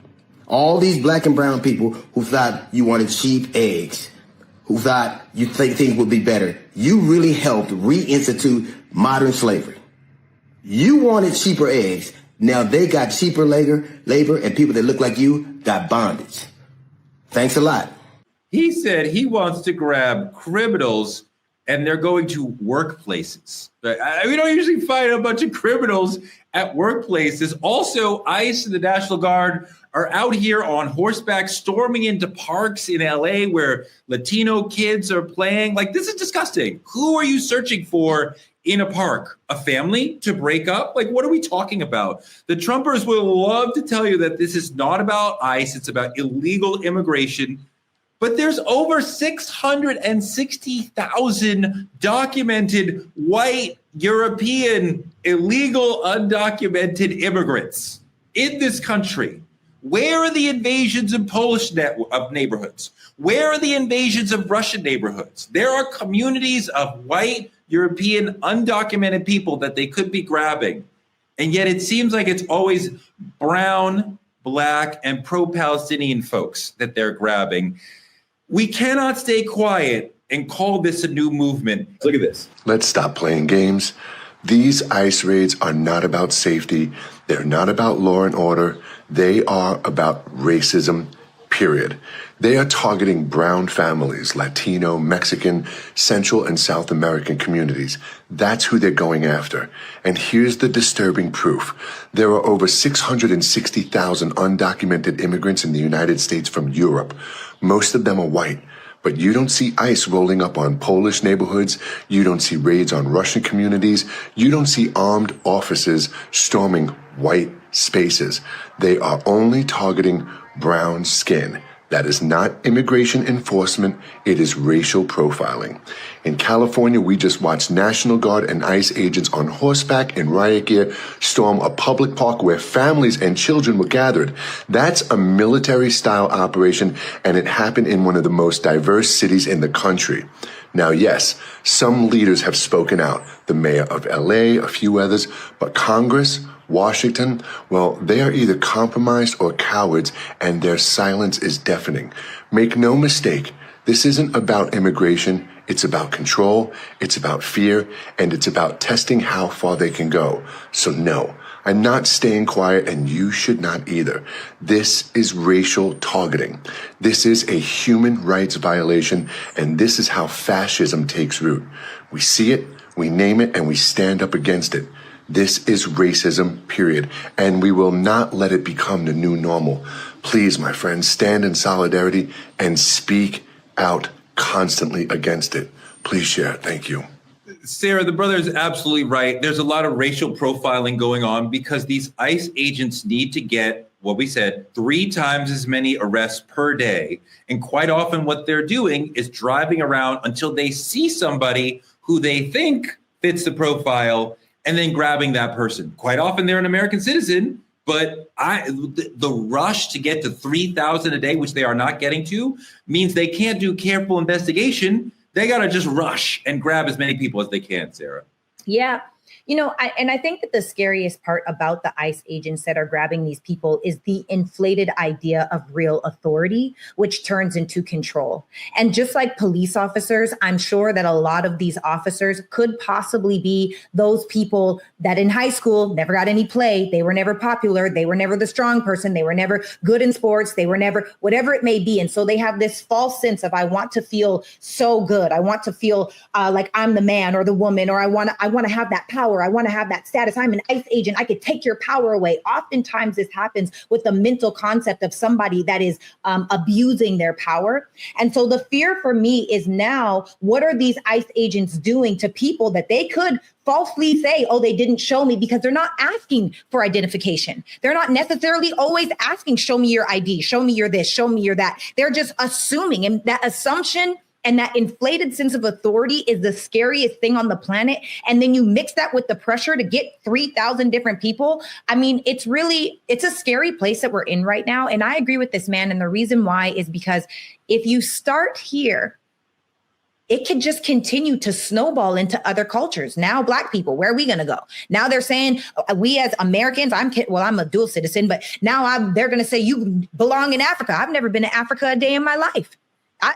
All these Black and brown people who thought you wanted cheap eggs, who thought you think things would be better, you really helped reinstitute modern slavery. You wanted cheaper eggs. Now they got cheaper labor, and people that look like you got bondage. Thanks a lot. He said he wants to grab criminals and they're going to workplaces. We don't usually find a bunch of criminals at workplaces. Also, ICE and the National Guard are out here on horseback, storming into parks in LA where Latino kids are playing. Like, this is disgusting. Who are you searching for in a park? A family to break up? Like, what are we talking about? The Trumpers will love to tell you that this is not about ICE. It's about illegal immigration. But there's over 660,000 documented white European illegal undocumented immigrants in this country. Where are the invasions of Polish neighborhoods? Where are the invasions of Russian neighborhoods? There are communities of white European undocumented people that they could be grabbing. And yet it seems like it's always brown, black, and pro-Palestinian folks that they're grabbing. We cannot stay quiet and call this a new movement. Look at this. Let's stop playing games. These ICE raids are not about safety. They're not about law and order. They are about racism, period. They are targeting brown families, Latino, Mexican, Central and South American communities. That's who they're going after. And here's the disturbing proof. There are over 660,000 undocumented immigrants in the United States from Europe. Most of them are white. But you don't see ICE rolling up on Polish neighborhoods. You don't see raids on Russian communities. You don't see armed officers storming white spaces. They are only targeting brown skin. That is not immigration enforcement. It is racial profiling. In California, we just watched National Guard and ICE agents on horseback in riot gear storm a public park where families and children were gathered. That's a military-style operation, and it happened in one of the most diverse cities in the country. Now, yes, some leaders have spoken out. The mayor of LA, a few others, but Congress, Washington, well, they are either compromised or cowards, and their silence is deafening. Make no mistake, this isn't about immigration. It's about control, it's about fear, and it's about testing how far they can go. So no, I'm not staying quiet, and you should not either. This is racial targeting. This is a human rights violation, and this is how fascism takes root. We see it, we name it, and we stand up against it. This is racism, period. And we will not let it become the new normal. Please, my friends, stand in solidarity and speak out constantly against it. Please share. Thank you. Sarah, the brother is absolutely right. There's a lot of racial profiling going on because these ICE agents need to get, what we said, 3 times as many arrests per day. And quite often what they're doing is driving around until they see somebody who they think fits the profile and then grabbing that person. Quite often they're an American citizen, but the rush to get to 3,000 a day, which they are not getting to, means they can't do careful investigation. They got to just rush and grab as many people as they can, Sarah. Yeah. You know, I think that the scariest part about the ICE agents that are grabbing these people is the inflated idea of real authority, which turns into control. And just like police officers, I'm sure that a lot of these officers could possibly be those people that in high school never got any play. They were never popular. They were never the strong person. They were never good in sports. They were never whatever it may be. And so they have this false sense of, I want to feel so good. I want to feel like I'm the man or the woman, or I want to have that power. I want to have that status. I'm an ICE agent. I could take your power away. Oftentimes this happens with the mental concept of somebody that is abusing their power. And so the fear for me is now, what are these ICE agents doing to people that they could falsely say, oh, they didn't show me, because they're not asking for identification. They're not necessarily always asking, show me your ID, show me your this, show me your that. They're just assuming, and that assumption and that inflated sense of authority is the scariest thing on the planet. And then you mix that with the pressure to get 3,000 different people. I mean, it's a scary place that we're in right now. And I agree with this man. And the reason why is because if you start here, it could just continue to snowball into other cultures. Now, Black people, where are we going to go? Now they're saying we as Americans, I'm a dual citizen, but now they're going to say you belong in Africa. I've never been to Africa a day in my life. I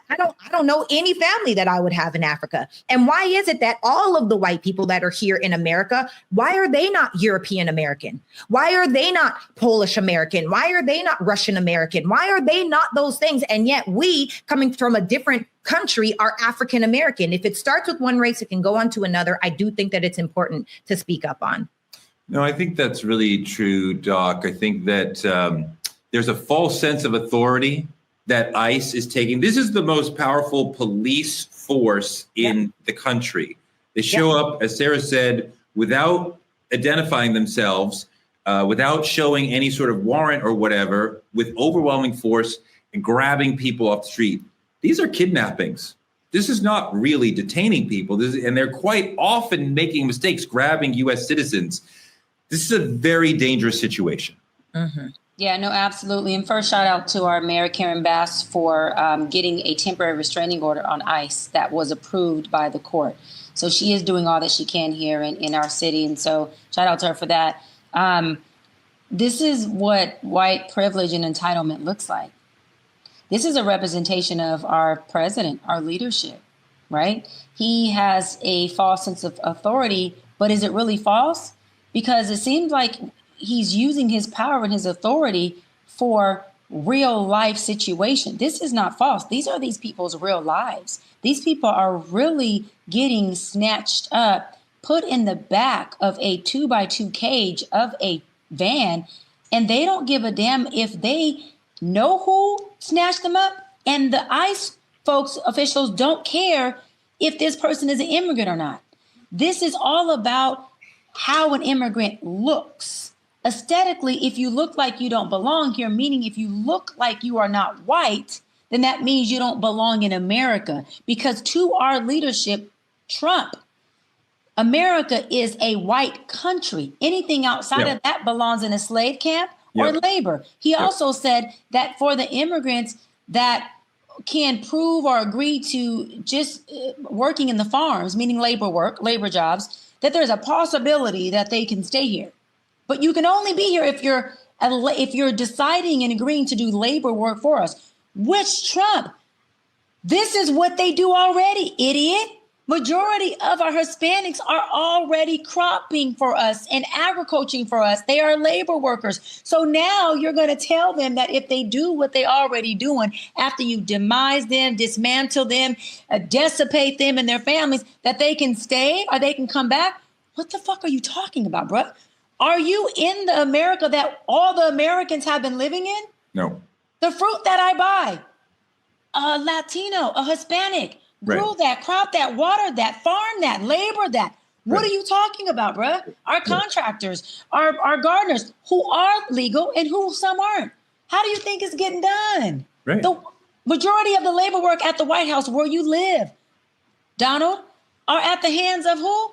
don't know any family that I would have in Africa. And why is it that all of the white people that are here in America, why are they not European American? Why are they not Polish American? Why are they not Russian American? Why are they not those things? And yet we, coming from a different country, are African American. If it starts with one race, it can go on to another. I do think that it's important to speak up on. No, I think that's really true, Doc. I think that there's a false sense of authority that ICE is taking. This is the most powerful police force in the country. They show up, as Sarah said, without identifying themselves, without showing any sort of warrant or whatever, with overwhelming force and grabbing people off the street. These are kidnappings. This is not really detaining people. And they're quite often making mistakes, grabbing U.S. citizens. This is a very dangerous situation. Mm-hmm. Yeah, no, absolutely. And first, shout out to our Mayor, Karen Bass, for getting a temporary restraining order on ICE that was approved by the court. So she is doing all that she can here in our city. And so shout out to her for that. This is what white privilege and entitlement looks like. This is a representation of our president, our leadership, right? He has a false sense of authority, but is it really false? Because it seems like he's using his power and his authority for real life situation. This is not false. These are these people's real lives. These people are really getting snatched up, put in the back of a 2x2 cage of a van, and they don't give a damn if they know who snatched them up. And the ICE folks, officials, don't care if this person is an immigrant or not. This is all about how an immigrant looks. Aesthetically, if you look like you don't belong here, meaning if you look like you are not white, then that means you don't belong in America. Because to our leadership, Trump, America is a white country. Anything outside of that belongs in a slave camp or labor. He also said that for the immigrants that can prove or agree to just working in the farms, meaning labor jobs, that there's a possibility that they can stay here. But you can only be here if you're deciding and agreeing to do labor work for us. Which Trump? This is what they do already, idiot. Majority of our Hispanics are already cropping for us and agriculturing for us. They are labor workers. So now you're going to tell them that if they do what they already doing, after you demise them, dismantle them, dissipate them and their families, that they can stay or they can come back? What the fuck are you talking about, bro? Are you in the America that all the Americans have been living in? No. The fruit that I buy, a Latino, a Hispanic, grew that, crop that, water that, farm that, labor that. What are you talking about, bro? Our contractors, our gardeners, who are legal and who some aren't. How do you think it's getting done? Right. The majority of the labor work at the White House where you live, Donald, are at the hands of who?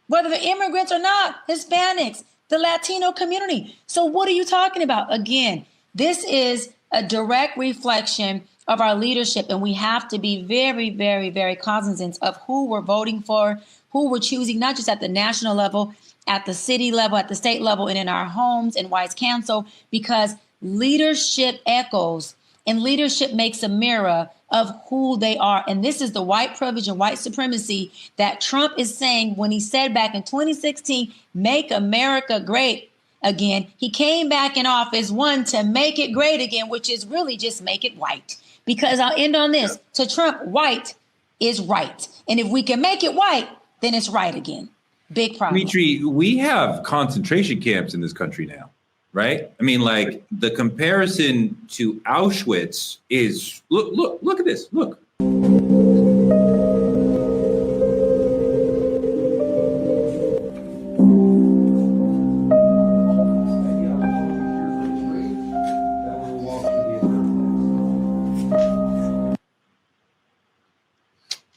Whether they're immigrants or not, Hispanics, the Latino community. So what are you talking about? Again, this is a direct reflection of our leadership, and we have to be very, very, very cognizant of who we're voting for, who we're choosing, not just at the national level, at the city level, at the state level, and in our homes and wise council, because leadership echoes and leadership makes a mirror of who they are. And this is the white privilege and white supremacy that Trump is saying when he said back in 2016, make America great again. He came back in office, one, to make it great again, which is really just make it white. Because I'll end on this. To Trump, white is right. And if we can make it white, then it's right again. Big problem. Dimitri, we have concentration camps in this country now, right? I mean, like the comparison to Auschwitz is, look at this, look.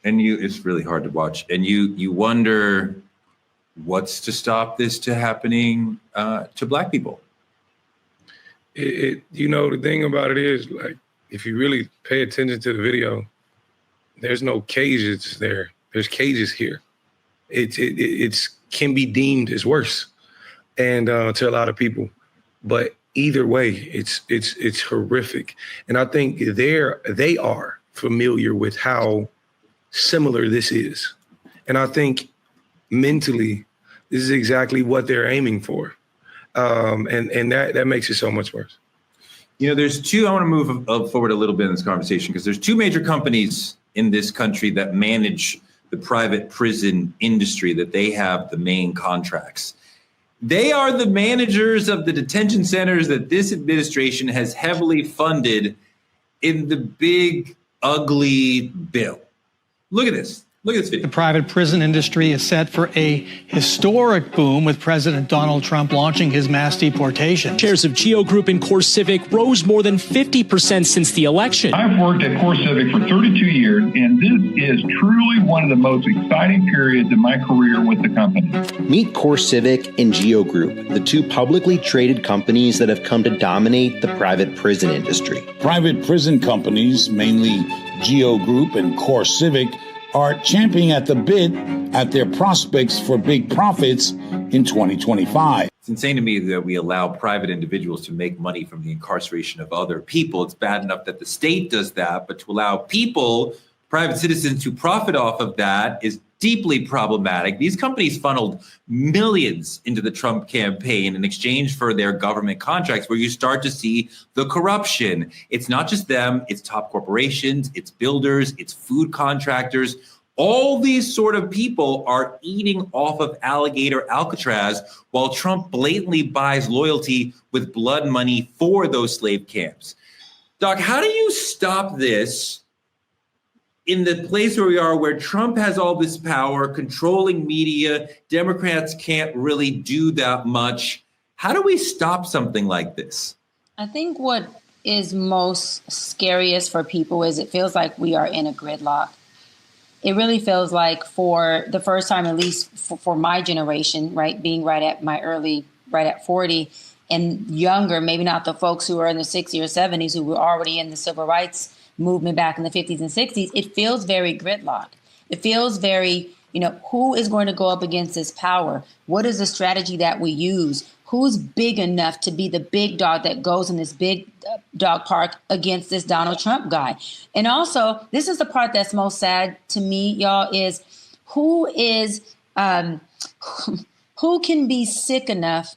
And it's really hard to watch. And you wonder what's to stop this to happening to Black people. The thing about it is, like, if you really pay attention to the video, there's no cages there. There's cages here. It's can be deemed as worse, and to a lot of people. But either way, it's horrific. And I think they are familiar with how similar this is. And I think mentally, this is exactly what they're aiming for. And that makes it so much worse. You know, I want to move forward a little bit in this conversation because there's two major companies in this country that manage the private prison industry, that they have the main contracts. They are the managers of the detention centers that this administration has heavily funded in the big, ugly bill. Look at this. Look at this video. The private prison industry is set for a historic boom with President Donald Trump launching his mass deportation. Shares of Geo Group and CoreCivic rose more than 50% since the election. I've worked at CoreCivic for 32 years, and this is truly one of the most exciting periods in my career with the company. Meet CoreCivic and Geo Group, the two publicly traded companies that have come to dominate the private prison industry. Private prison companies, mainly Geo Group and CoreCivic, are champing at the bit at their prospects for big profits in 2025. It's insane to me that we allow private individuals to make money from the incarceration of other people. It's bad enough that the state does that, but to allow people, private citizens, to profit off of that is deeply problematic. These companies funneled millions into the Trump campaign in exchange for their government contracts, where you start to see the corruption. It's not just them, it's top corporations, it's builders, it's food contractors. All these sort of people are eating off of Alligator Alcatraz while Trump blatantly buys loyalty with blood money for those slave camps. Doc, how do you stop this in the place where we are, where Trump has all this power, controlling media, Democrats can't really do that much? How do we stop something like this? I think what is most scariest for people is it feels like we are in a gridlock. It really feels like, for the first time, at least for my generation, right, being right at 40 and younger, maybe not the folks who are in the 60s or 70s who were already in the civil rights movement back in the 50s and 60s, it feels very gridlocked. It feels very, who is going to go up against this power? What is the strategy that we use? Who's big enough to be the big dog that goes in this big dog park against this Donald Trump guy? And also, this is the part that's most sad to me, y'all, is who can be sick enough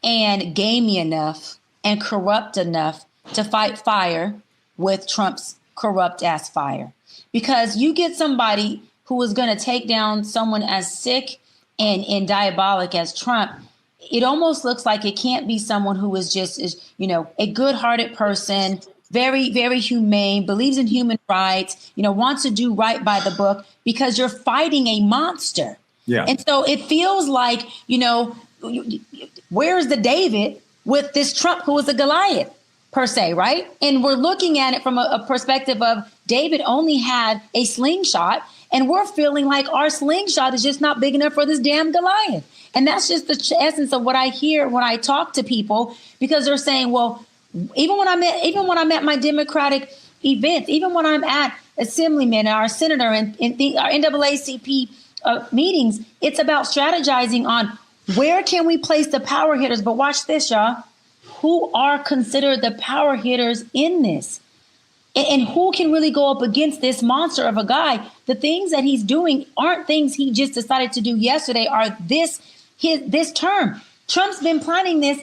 and gamey enough and corrupt enough to fight fire with Trump's corrupt ass fire? Because you get somebody who is going to take down someone as sick and diabolic as Trump. It almost looks like it can't be someone who is just, a good-hearted person, very, very humane, believes in human rights, wants to do right by the book, because you're fighting a monster. Yeah. And so it feels like, where's the David with this Trump who is a Goliath, per se, right? And we're looking at it from a perspective of David only had a slingshot, and we're feeling like our slingshot is just not big enough for this damn Goliath. And that's just the essence of what I hear when I talk to people, because they're saying, well, even when I'm at my Democratic events, even when I'm at assemblymen, our senator, and our NAACP meetings, it's about strategizing on where can we place the power hitters. But watch this, y'all. Who are considered the power hitters in this? And who can really go up against this monster of a guy? The things that he's doing aren't things he just decided to do yesterday, are this term. Trump's been planning this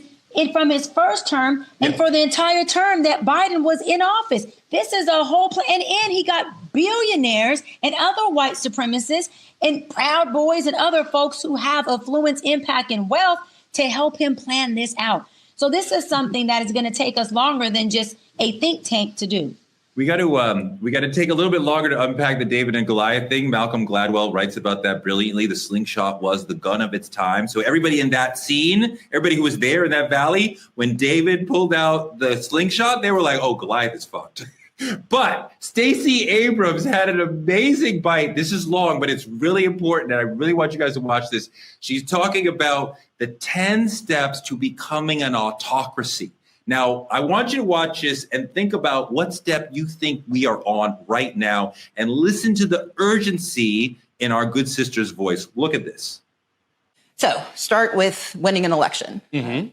from his first term and for the entire term that Biden was in office. This is a whole plan. And he got billionaires and other white supremacists and Proud Boys and other folks who have affluence, impact, and wealth to help him plan this out. So this is something that is going to take us longer than just a think tank to do. We got to take a little bit longer to unpack the David and Goliath thing. Malcolm Gladwell writes about that brilliantly. The slingshot was the gun of its time. So everybody in that scene, everybody who was there in that valley, when David pulled out the slingshot, they were like, oh, Goliath is fucked. But Stacey Abrams had an amazing bite. This is long, but it's really important, and I really want you guys to watch this. She's talking about the 10 steps to becoming an autocracy. Now, I want you to watch this and think about what step you think we are on right now, and listen to the urgency in our good sister's voice. Look at this. So start with winning an election. Mm-hmm.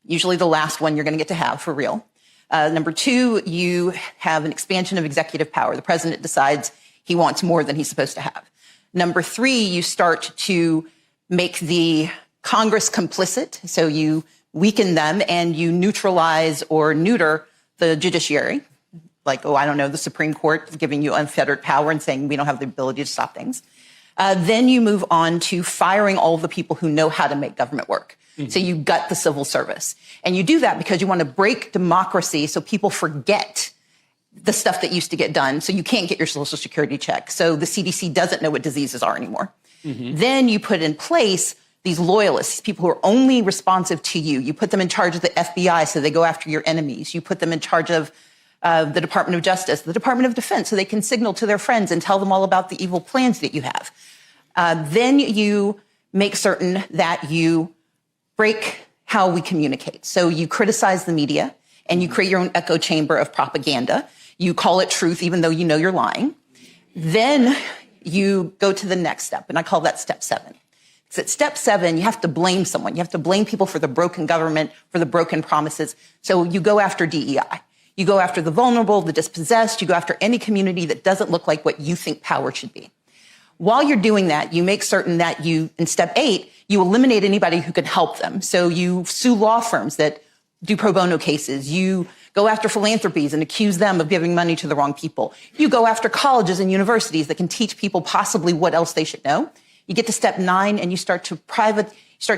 Usually the last one you're going to get to have for real. Number two, you have an expansion of executive power. The president decides he wants more than he's supposed to have. Number three, you start to make the Congress complicit. So you weaken them and you neutralize or neuter the judiciary. Like, the Supreme Court giving you unfettered power and saying we don't have the ability to stop things. Then you move on to firing all the people who know how to make government work. So you gut the civil service. And you do that because you want to break democracy so people forget the stuff that used to get done. So you can't get your Social Security check. So the CDC doesn't know what diseases are anymore. Then you put in place these loyalists, people who are only responsive to you. You put them in charge of the FBI so they go after your enemies. You put them in charge of the Department of Justice, the Department of Defense, so they can signal to their friends and tell them all about the evil plans that you have. Then you make certain that you break how we communicate. So you criticize the media and you create your own echo chamber of propaganda. You call it truth, even though you know you're lying. Then you go to the next step, and I call that step 7. Because at step 7, you have to blame someone. You have to blame people for the broken government, for the broken promises. So you go after DEI. You go after the vulnerable, the dispossessed. You go after any community that doesn't look like what you think power should be. While you're doing that, you make certain that in step 8, you eliminate anybody who can help them. So you sue law firms that do pro bono cases. You go after philanthropies and accuse them of giving money to the wrong people. You go after colleges and universities that can teach people possibly what else they should know. You get to step 9 and you start to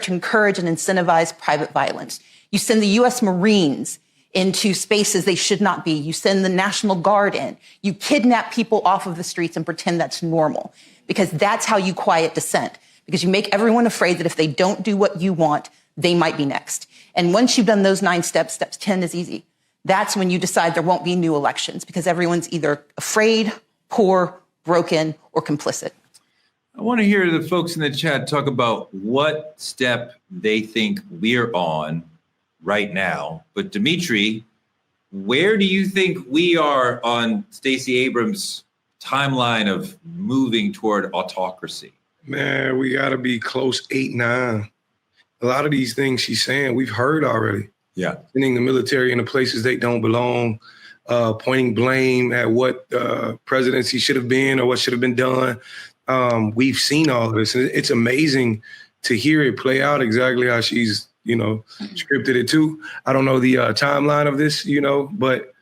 encourage and incentivize private violence. You send the U.S. Marines into spaces they should not be. You send the National Guard in. You kidnap people off of the streets and pretend that's normal, because that's how you quiet dissent, because you make everyone afraid that if they don't do what you want, they might be next. And once you've done those 9 steps, step 10 is easy. That's when you decide there won't be new elections, because everyone's either afraid, poor, broken, or complicit. I want to hear the folks in the chat talk about what step they think we're on right now. But Dimitri, where do you think we are on Stacey Abrams' timeline of moving toward autocracy? Man, we got to be close 8, 9. A lot of these things she's saying, we've heard already. Yeah. Sending the military into places they don't belong, pointing blame at what presidency should have been or what should have been done. We've seen all of this. And it's amazing to hear it play out exactly how she's, scripted it too. I don't know the timeline of this, but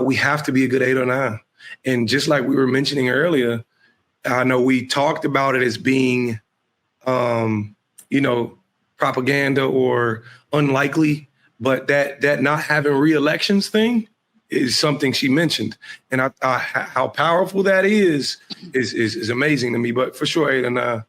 we have to be a good 8 or 9. And just like we were mentioning earlier, I know we talked about it as being, propaganda or unlikely, but that not having re-elections thing is something she mentioned. And how powerful that is amazing to me, but for sure 8 or 9.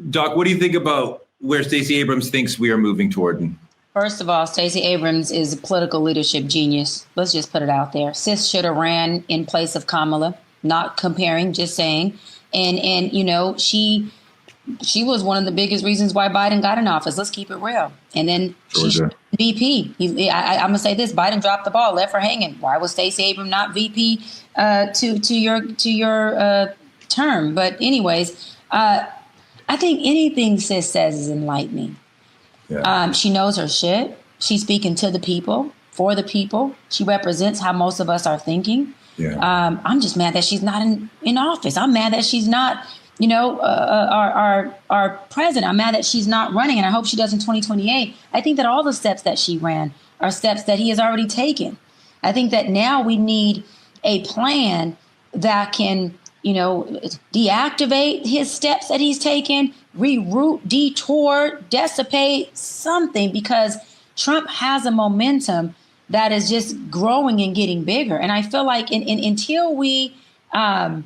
Doc, what do you think about where Stacey Abrams thinks we are moving toward? First of all, Stacey Abrams is a political leadership genius. Let's just put it out there. Sis should have ran in place of Kamala, not comparing, just saying. And she was one of the biggest reasons why Biden got in office. Let's keep it real. And then she's VP. I'm going to say this. Biden dropped the ball, left her hanging. Why was Stacey Abrams not VP to your term? But anyways, I think anything sis says is enlightening. Yeah. She knows her shit. She's speaking to the people, for the people. She represents how most of us are thinking. Yeah. I'm just mad that she's not in office. I'm mad that she's not, our president. I'm mad that she's not running, and I hope she does in 2028. I think that all the steps that she ran are steps that he has already taken. I think that now we need a plan that can, deactivate his steps that he's taken, reroute, detour, dissipate something, because Trump has a momentum that is just growing and getting bigger. And I feel like until we, I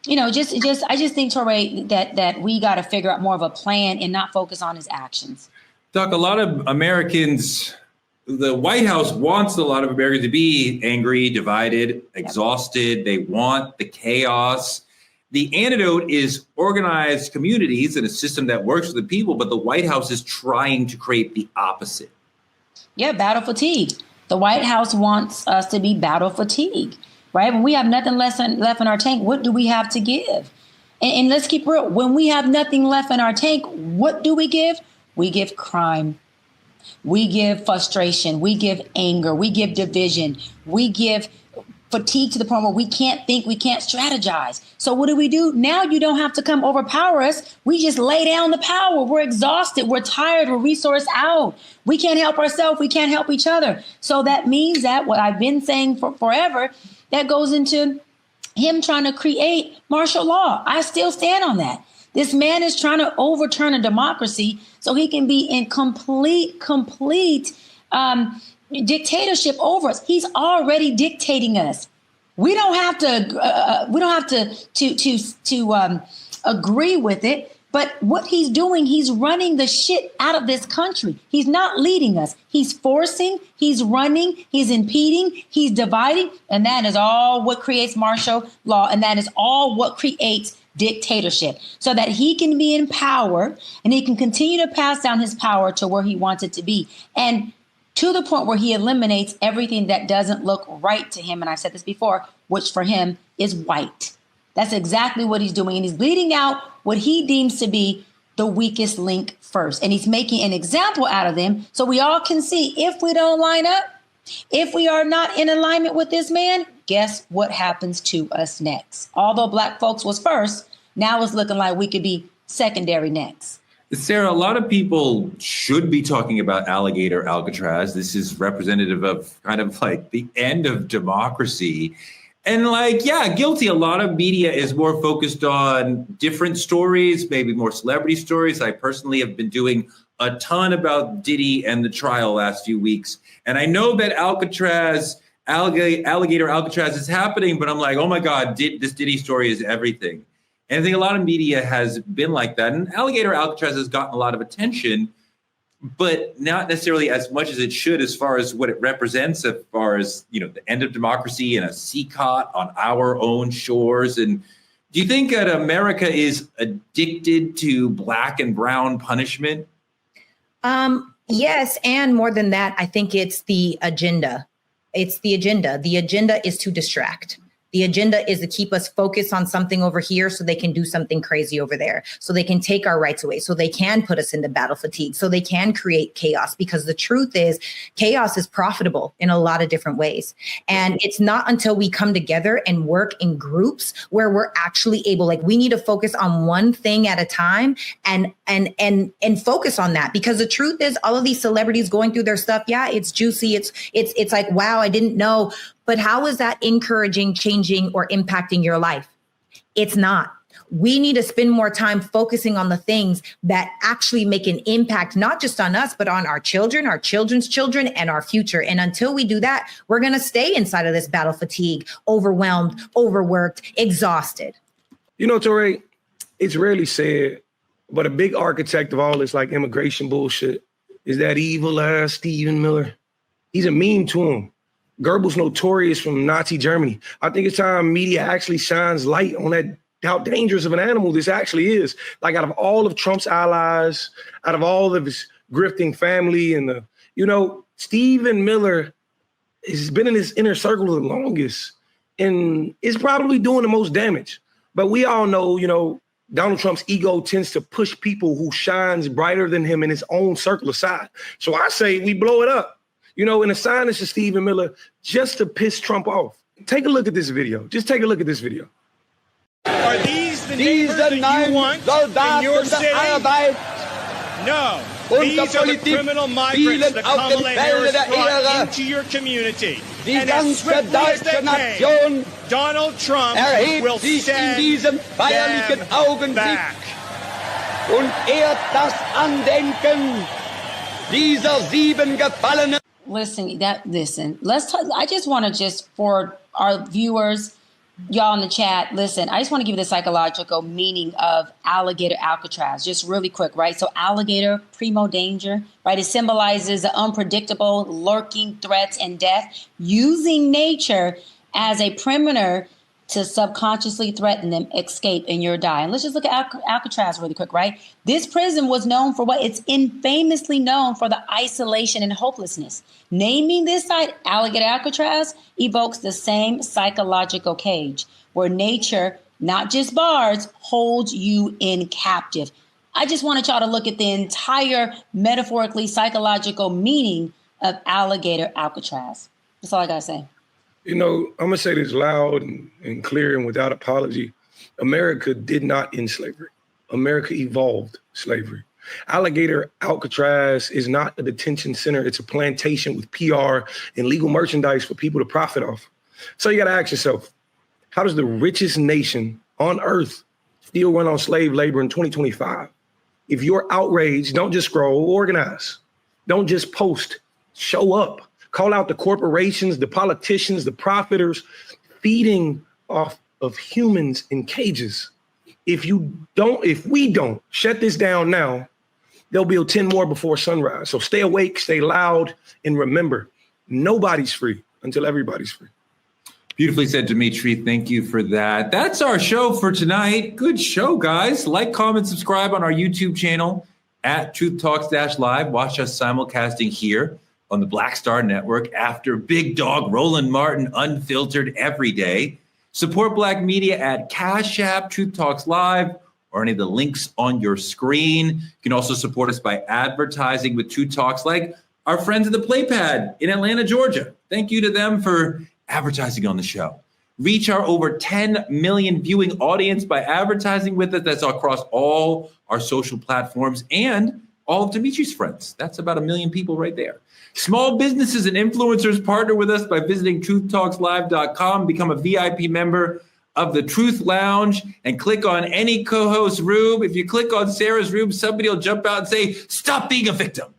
just think, Touré, that we got to figure out more of a plan and not focus on his actions. Doc, a lot of Americans, the White House wants a lot of Americans to be angry, divided, exhausted. They want the chaos. The antidote is organized communities and a system that works for the people, but the White House is trying to create the opposite. Yeah, battle fatigue. The White House wants us to be battle fatigued, right? When we have nothing left in our tank, what do we have to give? And let's keep real. When we have nothing left in our tank, what do we give? We give crime. We give frustration. We give anger. We give division. We give fatigue to the point where we can't think, we can't strategize. So what do? Now you don't have to come overpower us. We just lay down the power. We're exhausted. We're tired. We're resourced out. We can't help ourselves. We can't help each other. So that means that what I've been saying for forever, that goes into him trying to create martial law. I still stand on that. This man is trying to overturn a democracy so he can be in complete dictatorship over us. He's already dictating us. We don't have to agree with it. But what he's doing, he's running the shit out of this country. He's not leading us. He's forcing, he's running, he's impeding, he's dividing. And that is all what creates martial law. And that is all what creates dictatorship, so that he can be in power and he can continue to pass down his power to where he wants it to be. And to the point where he eliminates everything that doesn't look right to him. And I've said this before, which for him is white. That's exactly what he's doing. And he's leading out what he deems to be the weakest link first. And he's making an example out of them so we all can see if we don't line up, if we are not in alignment with this man, guess what happens to us next? Although black folks was first, now it's looking like we could be secondary next. Sarah, a lot of people should be talking about Alligator Alcatraz. This is representative of kind of like the end of democracy. And like, yeah, guilty. A lot of media is more focused on different stories, maybe more celebrity stories. I personally have been doing a ton about Diddy and the trial last few weeks. And I know that Alligator Alcatraz is happening, but I'm like, oh my God, this Diddy story is everything. And I think a lot of media has been like that. And Alligator Alcatraz has gotten a lot of attention, but not necessarily as much as it should as far as what it represents, as far as, you know, the end of democracy and a seacot on our own shores. And do you think that America is addicted to black and brown punishment? Yes. And more than that, I think it's the agenda. It's the agenda. The agenda is to distract. The agenda is to keep us focused on something over here so they can do something crazy over there, so they can take our rights away, so they can put us into battle fatigue, so they can create chaos. Because the truth is, chaos is profitable in a lot of different ways. And it's not until we come together and work in groups where we're actually able, like, we need to focus on one thing at a time and focus on that. Because the truth is, all of these celebrities going through their stuff, yeah, it's juicy. It's like, wow, I didn't know. But how is that encouraging, changing, or impacting your life? It's not. We need to spend more time focusing on the things that actually make an impact, not just on us, but on our children, our children's children, and our future. And until we do that, we're going to stay inside of this battle fatigue, overwhelmed, overworked, exhausted. You know, Torrey, it's rarely said, but a big architect of all this like immigration bullshit is that evil ass Stephen Miller. He's a meme to him. Goebbels notorious from Nazi Germany. I think it's time media actually shines light on that, how dangerous of an animal this actually is. Like, out of all of Trump's allies, out of all of his grifting family and Stephen Miller has been in his inner circle the longest and is probably doing the most damage. But we all know, Donald Trump's ego tends to push people who shines brighter than him in his own circle aside. So I say we blow it up. And assign this to Stephen Miller just to piss Trump off. Take a look at this video. Just take a look at this video. Are these the neighbors that you want in your city? No. These are the criminal migrants that Kamala Harris brought into your community. And as swiftly as they came, Donald Trump will send them back. Und ehrt das Andenken dieser 7 Gefallenen. Listen, let's talk. I just want to for our viewers, y'all in the chat, listen, I just want to give you the psychological meaning of Alligator Alcatraz, just really quick, right? So alligator, primo danger, right? It symbolizes the unpredictable, lurking threats and death, using nature as a perimeter to subconsciously threaten them, escape, and you're dying. Let's just look at Alcatraz really quick, right? This prison was known for what? It's infamously known for the isolation and hopelessness. Naming this site Alligator Alcatraz evokes the same psychological cage where nature, not just bars, holds you in captive. I just wanted y'all to look at the entire metaphorically psychological meaning of Alligator Alcatraz. That's all I gotta say. You know, I'm gonna say this loud and clear and without apology. America did not end slavery. America evolved slavery. Alligator Alcatraz is not a detention center. It's a plantation with PR and legal merchandise for people to profit off. So you gotta ask yourself, how does the richest nation on earth still run on slave labor in 2025? If you're outraged, don't just scroll, organize. Don't just post, show up. Call out the corporations, the politicians, the profiters feeding off of humans in cages. If we don't shut this down now, they'll build 10 more before sunrise. So stay awake, stay loud, and remember, nobody's free until everybody's free. Beautifully said, Dimitri. Thank you for that. That's our show for tonight. Good show, guys. Like, comment, subscribe on our YouTube channel at Truth Talks Live. Watch us simulcasting here on the Black Star Network after Big Dog Roland Martin Unfiltered every day. Support Black media at Cash App, Truth Talks Live, or any of the links on your screen. You can also support us by advertising with Truth Talks, like our friends at the Playpad in Atlanta, Georgia. Thank you to them for advertising on the show. Reach our over 10 million viewing audience by advertising with us. That's across all our social platforms and all of Dimitri's friends. That's about 1 million people right there. Small businesses and influencers partner with us by visiting truthtalkslive.com, become a VIP member of the Truth Lounge, and click on any co-host room. If you click on Sarah's room, somebody will jump out and say, "Stop being a victim."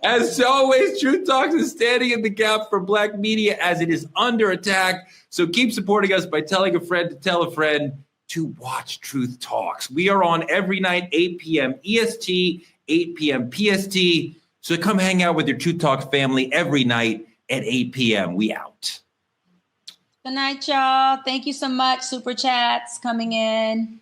As always, Truth Talks is standing in the gap for Black media as it is under attack. So keep supporting us by telling a friend to tell a friend to watch Truth Talks. We are on every night, 8 p.m. EST, 8 p.m. PST. So come hang out with your Truth Talks family every night at 8 p.m. We out. Good night, y'all. Thank you so much. Super chats coming in.